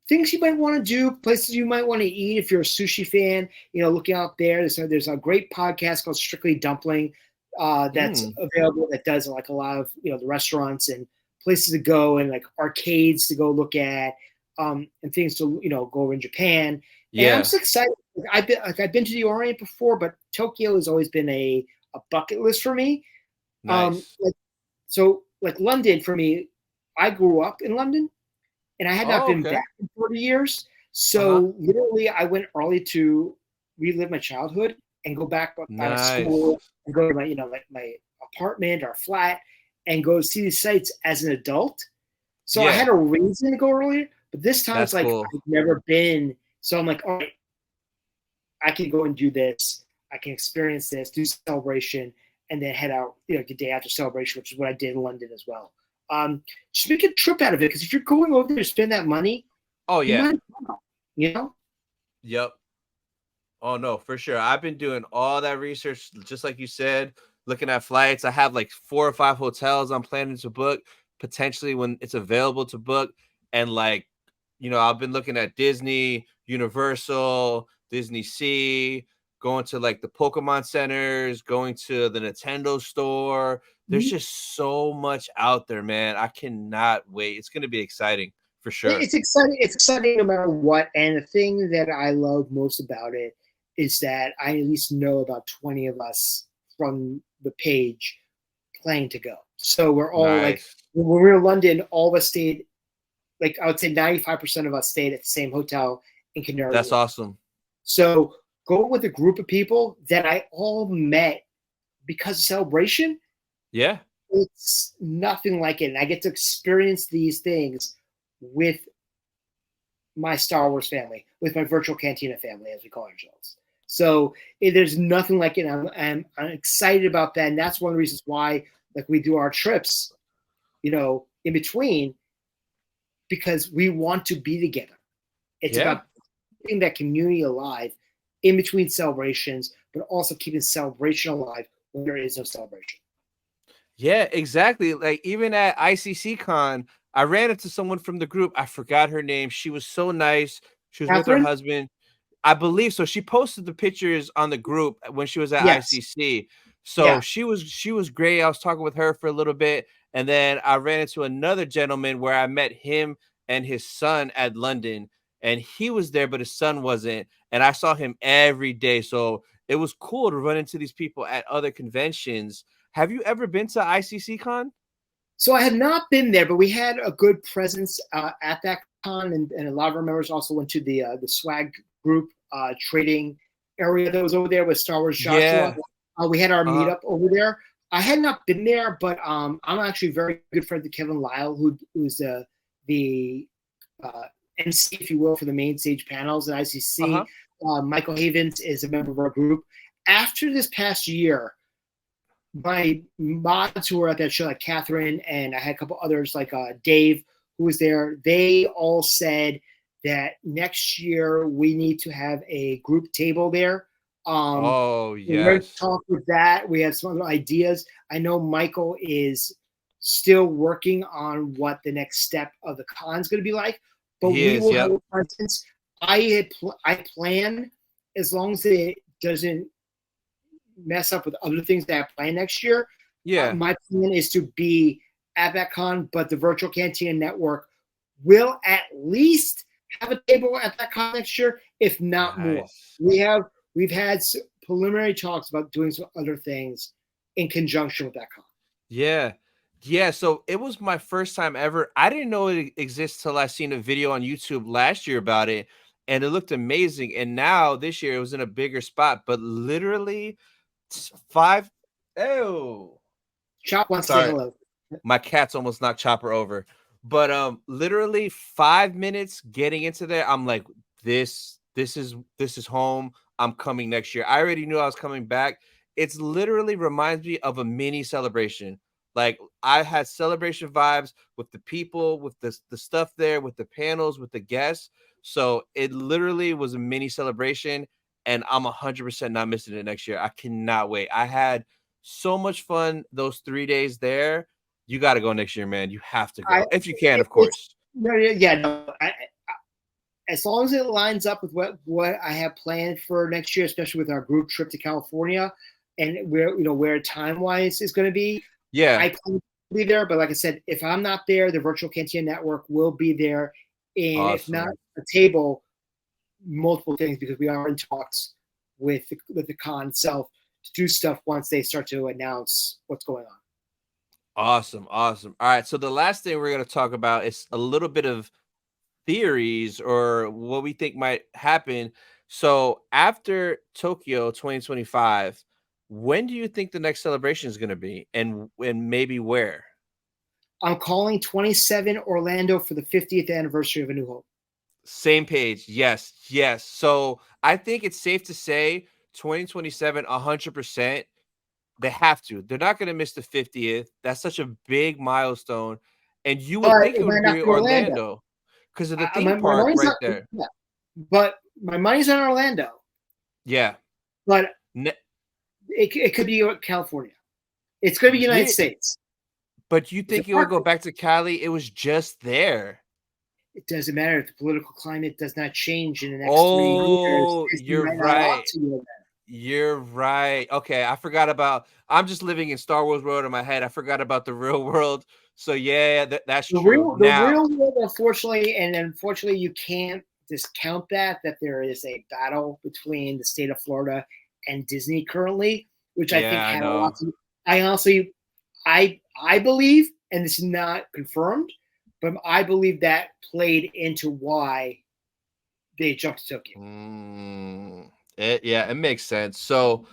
things you might want to do, places you might want to eat if you're a sushi fan. Looking out there. There's a great podcast called Strictly Dumpling that's available that does like a lot of the restaurants and places to go and like arcades to go look at and things to go over in Japan. And I'm so excited. I've been to the Orient before, but Tokyo has always been a bucket list for me. Nice. Like London for me, I grew up in London and I had not Oh, been okay. back in 40 years. Uh-huh. So literally I went early to relive my childhood and go back out of Nice. school and go to my, like my apartment or flat and go see these sites as an adult. So I Yeah, had a reason to go earlier, but this time it's that's like cool. I've never been. So I'm like, all right, I can go and do this. I can experience this, do Celebration, and then head out, the day after Celebration, which is what I did in London as well. Just make a trip out of it, because if you're going over there to spend that money, Oh you yeah. might, you know. Yep. Oh no, for sure. I've been doing all that research, just like you said, looking at flights. I have like 4 or 5 hotels I'm planning to book potentially when it's available to book. And like, I've been looking at Disney, Universal, Disney Sea, going to like the Pokemon centers, going to the Nintendo store. There's just so much out there, man. I cannot wait. It's going to be exciting for sure. It's exciting. It's exciting no matter what. And the thing that I love most about it is that I at least know about 20 of us from the page planning to go. So we're all like, when we were in London, all of us stayed, like I would say 95% of us stayed at the same hotel in Canary Wharf. That's awesome. So go with a group of people that I all met because of Celebration. Yeah. It's nothing like it. And I get to experience these things with my Star Wars family, with my virtual Cantina family, as we call ourselves. So there's nothing like it. I'm excited about that. And that's one of the reasons why like we do our trips, in between, because we want to be together. It's about keeping that community alive in between celebrations, but also keeping celebration alive when there is no celebration. Yeah, exactly. Like even at ICC Con, I ran into someone from the group. I forgot her name. She was so nice. She was Catherine? with her husband. I believe so. She posted the pictures on the group when she was at ICC. So she was great. I was talking with her for a little bit, and then I ran into another gentleman where I met him and his son at London, and he was there, but his son wasn't. And I saw him every day. So it was cool to run into these people at other conventions. Have you ever been to ICC Con? So I had not been there, but we had a good presence at that con, and a lot of our members also went to the swag group trading area that was over there with Star Wars Joshua. We had our meetup over there. I had not been there, but I'm actually very good friend to Kevin Lyle, who's the MC, if you will, for the main stage panels at ICC. Michael Havens is a member of our group. After this past year, my mods who were at that show, like Catherine, and I had a couple others like Dave, who was there, they all said that next year we need to have a group table there. Oh, yes. We're going to talk with that. We have some other ideas. I know Michael is still working on what the next step of the con is going to be like, but we will have a presence. I plan, as long as it doesn't mess up with other things that I plan next year. My plan is to be at that con, but the Virtual Cantina Network will at least have a table at that con next year, if not more. We've had preliminary talks about doing some other things in conjunction with that con. Yeah. So it was my first time ever. I didn't know it exists till I seen a video on YouTube last year about it, and it looked amazing. And now this year it was in a bigger spot, but literally 5. Oh, Chop wants to say hello. My cat's almost knocked Chopper over. But literally 5 minutes getting into there, I'm like, this is home. I'm coming next year. I already knew I was coming back. It's literally reminds me of a mini celebration. Like I had celebration vibes with the people, with the stuff there, with the panels, with the guests. So it literally was a mini celebration, and I'm 100% not missing it next year. I cannot wait. I had so much fun those 3 days there. You got to go next year, man. You have to go if you can, of course. As long as it lines up with what I have planned for next year, especially with our group trip to California, and where time wise is going to be. I plan to be there, but like I said, if I'm not there, the Virtual Cantina Network will be there, and if not a table, multiple things, because we are in talks with the con itself to do stuff once they start to announce what's going on. Awesome. All right, so the last thing we're going to talk about is a little bit of theories or what we think might happen. So after Tokyo 2025, when do you think the next celebration is going to be, and maybe where? I'm calling 27 Orlando for the 50th anniversary of A New Hope. Same page. Yes. So I think it's safe to say 2027, 100%. They have to. They're not going to miss the 50th. That's such a big milestone. And you would think it would be Orlando because of the theme park right there. Yeah. But my money's on Orlando. Yeah. But it could be California. It's going to be United States. But you think it would go back to Cali? It was just there. It doesn't matter if the political climate does not change in the next 3 years. You're right. You're right. Okay, I forgot about. I'm just living in Star Wars world in my head. I forgot about the real world. So yeah, that's true. The Now, real world, unfortunately, you can't discount that there is a battle between the state of Florida and Disney currently, which I think yeah, I had a lot know. to. I honestly, I believe, and this is not confirmed, but I believe that played into why they jumped to Tokyo. It makes sense. So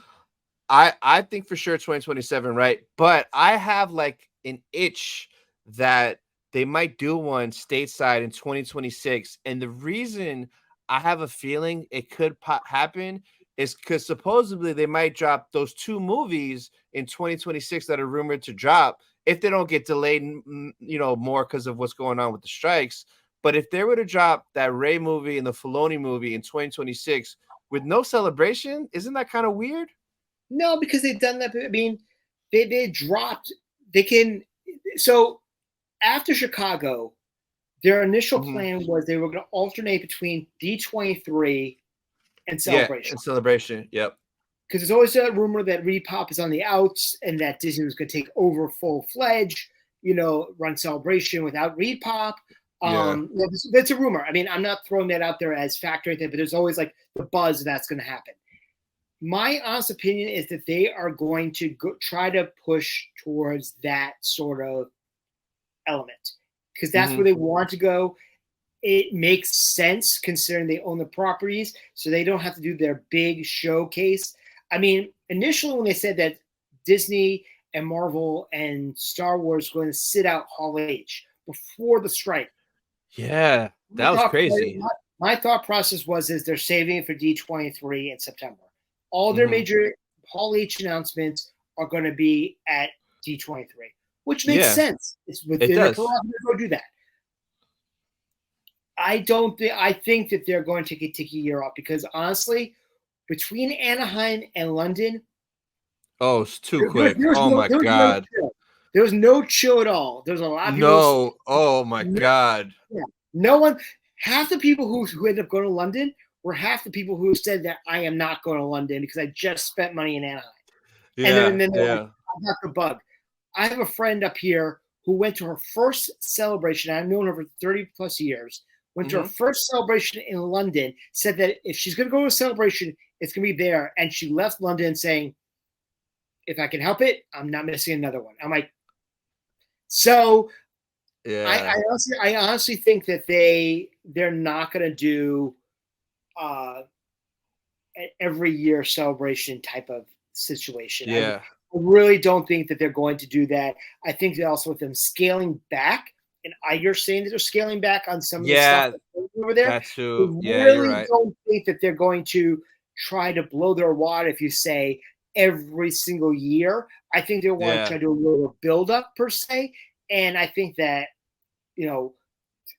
I think for sure 2027, right? But I have like an itch that they might do one stateside in 2026. And the reason I have a feeling it could happen is because supposedly they might drop those two movies in 2026 that are rumored to drop if they don't get delayed, more because of what's going on with the strikes. But if they were to drop that Ray movie and the Filoni movie in 2026 with no celebration, isn't that kind of weird? No, because they've done that. I mean, they dropped. They can. So after Chicago, their initial Mhm. plan was they were going to alternate between D23 and Yeah, Celebration. and Celebration. Yep. Because there's always a rumor that Repop is on the outs and that Disney was going to take over full fledged, run Celebration without Repop. Yeah. That's a rumor. I mean, I'm not throwing that out there as fact or anything, but there's always like the buzz that's going to happen. My honest opinion is that they are going to try to push towards that sort of element because that's Mhm. where they want to go. It makes sense considering they own the properties, so they don't have to do their big showcase. I mean, initially when they said that Disney and Marvel and Star Wars were going to sit out Hall H before the strike, Yeah, my that was thought, crazy. my thought process is they're saving it for D23 in September. All their Mhm. major Hall H announcements are going to be at D23, which makes Yeah, sense. It's it within their does. prerogative to go do that. I don't think. I think that they're going to take a year off because honestly, between Anaheim and London, Oh, it's too quick. there's Oh no my god. chill. There was no chill at all. There's a lot of people. No. Oh my No, god. yeah, no one. Half the people who ended up going to London were half the people who said that I am not going to London because I just spent money in Anaheim. And Yeah, then they're like, yeah. I got the bug. I have a friend up here who went to her first celebration. I've known her for 30 plus years. Went to her Mhm. first celebration in London, said that if she's going to go to a celebration, it's going to be there. And she left London saying, if I can help it, I'm not missing another one. I'm like, so Yeah. I honestly think that they're not going to do uh, every year celebration type of situation. I Yeah. really don't think that they're going to do that. I think that also with them scaling back, and you're saying that they're scaling back on some of the stuff Yeah, over there. that I too. Yeah, you're really right. don't think that they're going to try to blow their wad if you say every single year. I think they want to Yeah. try to do a little build up per se. And I think that,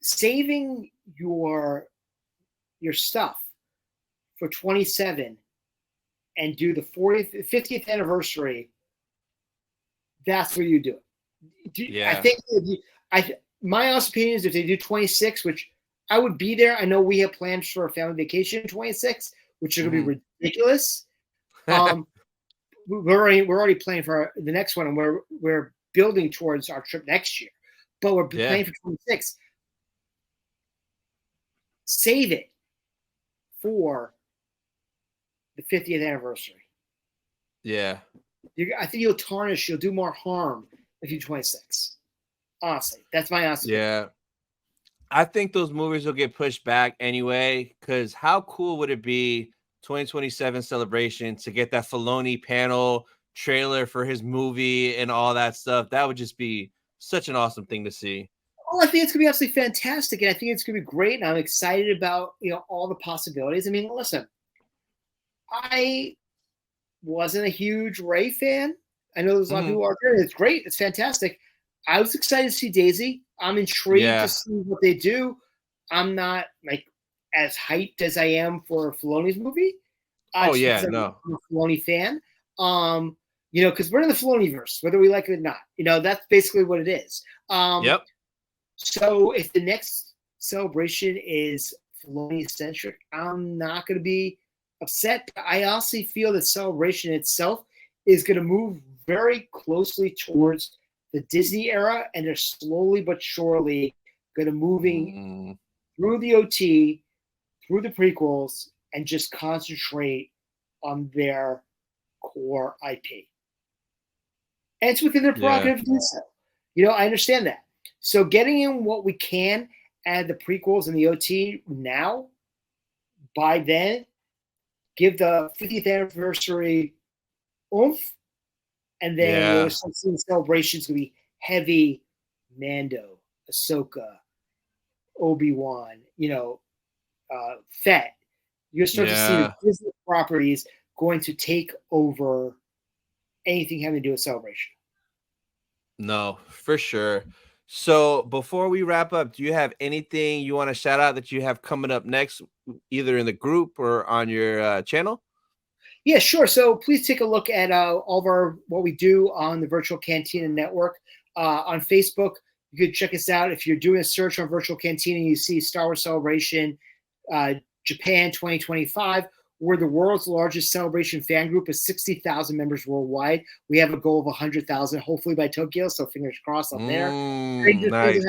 saving your stuff for 27 and do the 40th, 50th anniversary, that's where you do it. I Yeah. think my honest opinion is if they do 26, which I would be there. I know we have plans for a family vacation in 26, which is going to Mhm. be ridiculous. Um, we're already planning for the next one, and we're building towards our trip next year. But we're Yeah. planning for 26. Save it for the 50th anniversary. Yeah. I think you'll tarnish. You'll do more harm if you do 26. Honestly, that's my honest opinion. Yeah. I think those movies will get pushed back anyway, because how cool would it be 2027 celebration to get that Filoni panel trailer for his movie and all that stuff? That would just be such an awesome thing to see. Well, I think it's gonna be absolutely fantastic, and I think it's gonna be great. And I'm excited about all the possibilities. I mean, listen, I wasn't a huge Ray fan. I know there's a lot of Mhm. people out there. It's great. It's fantastic. I was excited to see Daisy. I'm intrigued to Yeah. see what they do. I'm not like as hyped as I am for Filoni's movie, Oh just yeah, because no. I'm a Filoni fan. Because we're in the Filoniverse, whether we like it or not. That's basically what it is. Yep. So if the next celebration is Filoni centric, I'm not going to be upset. I honestly feel that Celebration itself is going to move very closely towards the Disney era, and they're slowly but surely going to moving through the OT, through the prequels, and just concentrate on their core IP. And it's within their prerogative to do so. You know, I understand that. So getting in what we can add the prequels and the OT now, by then, give the 50th anniversary oomph, and then we'll start seeing celebrations going to be heavy Mando, Ahsoka, Obi-Wan, Fett. You'll start to see the Disney properties going to take over anything having to do with Celebration. No, for sure. So before we wrap up, do you have anything you want to shout out that you have coming up next, either in the group or on your channel? Yeah, sure. So please take a look at all of what we do on the Virtual Cantina Network. On Facebook, you can check us out. If you're doing a search on Virtual Cantina, you see Star Wars Celebration Japan 2025. We're the world's largest Celebration fan group with 60,000 members worldwide. We have a goal of 100,000, hopefully by Tokyo. So fingers crossed up there. Nice.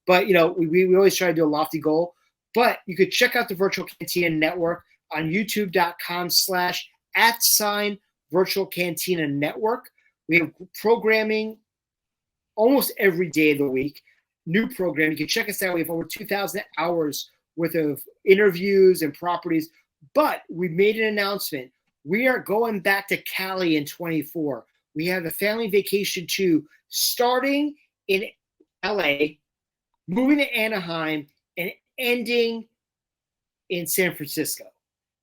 But we always try to do a lofty goal. But you could check out the Virtual Cantina Network on youtube.com/@Virtual Cantina Network. We have programming almost every day of the week. New program. You can check us out. We have over 2,000 hours worth of interviews and properties. But we made an announcement. We are going back to Cali in 24. We have a family vacation too, starting in LA, moving to Anaheim, and ending in San Francisco.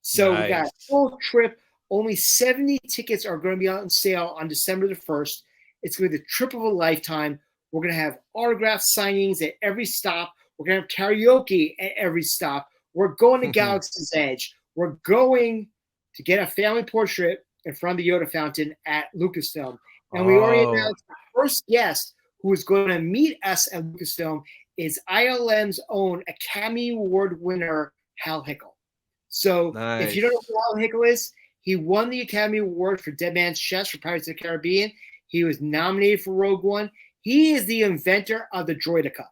So we got a full trip. Only 70 tickets are going to be on sale on December the 1st. It's going to be the trip of a lifetime. We're going to have autograph signings at every stop. We're going to have karaoke at every stop. We're going to Galaxy's Edge. We're going to get a family portrait in front of the Yoda fountain at Lucasfilm. And we already announced the first guest who is going to meet us at Lucasfilm is ILM's own Academy Award winner, Hal Hickel. So if you don't know who Hal Hickel is, he won the Academy Award for Dead Man's Chest for Pirates of the Caribbean. He was nominated for Rogue One. He is the inventor of the Droideka.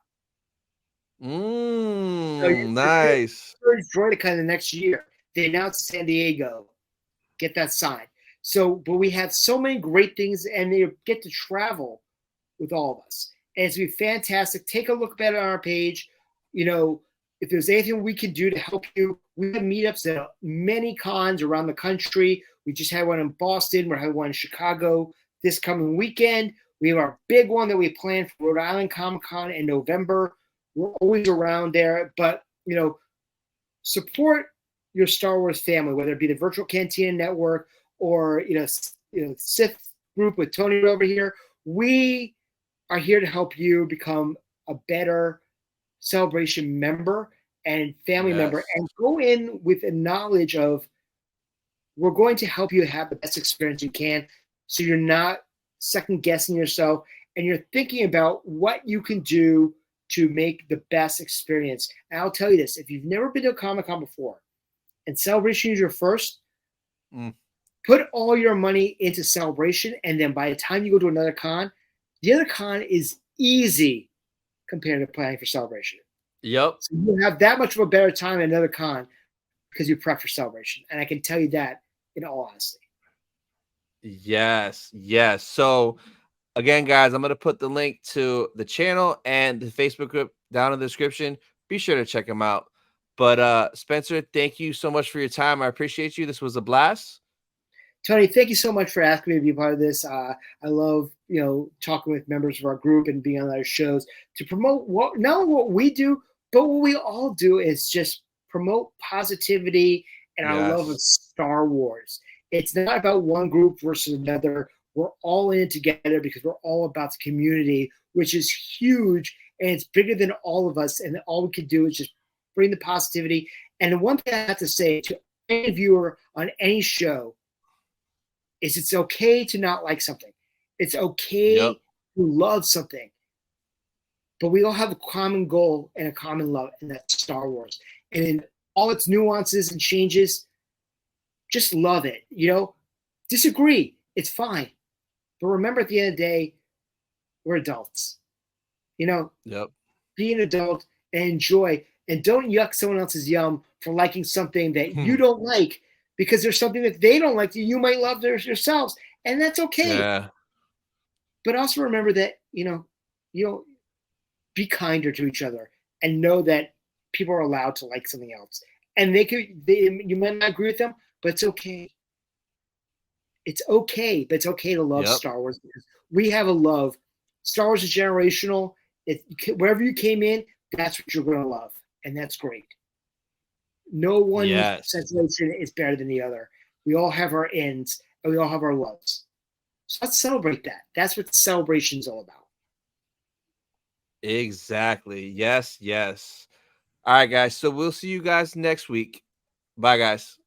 Nice. Droideka in the next year. They announced San Diego. Get that signed. So, but we have so many great things, and they get to travel with all of us. And it's going to be fantastic. Take a look at it on our page. If there's anything we can do to help you, we have meetups at many cons around the country. We just had one in Boston. We're having one in Chicago this coming weekend. We have our big one that we planned for Rhode Island Comic-Con in November. We're always around there. But, support your Star Wars family, whether it be the Virtual Cantina Network or Sith group with Tony over here. We are here to help you become a better Celebration member and family member, and go in with a knowledge of we're going to help you have the best experience you can, so you're not second guessing yourself and you're thinking about what you can do to make the best experience. And I'll tell you this: if you've never been to a Comic-Con before, and Celebration is your first, put all your money into Celebration, and then by the time you go to another con, the other con is easy compared to planning for Celebration. Yep. So you have that much of a better time at another con because you prep for Celebration. And I can tell you that in all honesty. Yes. So again, guys, I'm going to put the link to the channel and the Facebook group down in the description. Be sure to check them out. But Spencer, thank you so much for your time. I appreciate you. This was a blast. Tony, thank you so much for asking me to be a part of this. I love, talking with members of our group and being on our shows to promote not only what we do, but what we all do is just promote positivity and our love of Star Wars. It's not about one group versus another. We're all in it together because we're all about the community, which is huge, and it's bigger than all of us. And all we can do is just bring the positivity. And the one thing I have to say to any viewer on any show is it's okay to not like something. It's okay to love something. But we all have a common goal and a common love, and that's Star Wars. And in all its nuances and changes, just love it. Disagree, it's fine. But remember, at the end of the day, we're adults. Yep. Be an adult and enjoy, and don't yuck someone else's yum for liking something that you don't like, because there's something that they don't like that you might love yourselves, and that's okay. Yeah. But also remember that, be kinder to each other and know that people are allowed to like something else. And you might not agree with them, but it's okay. It's okay, but it's okay to love Star Wars, because we have a love. Star Wars is generational. Wherever you came in, that's what you're going to love, and that's great. No one situation is better than the other. We all have our ends, and we all have our loves. So let's celebrate that. That's what celebration is all about. Exactly. Yes. All right, guys. So we'll see you guys next week. Bye, guys.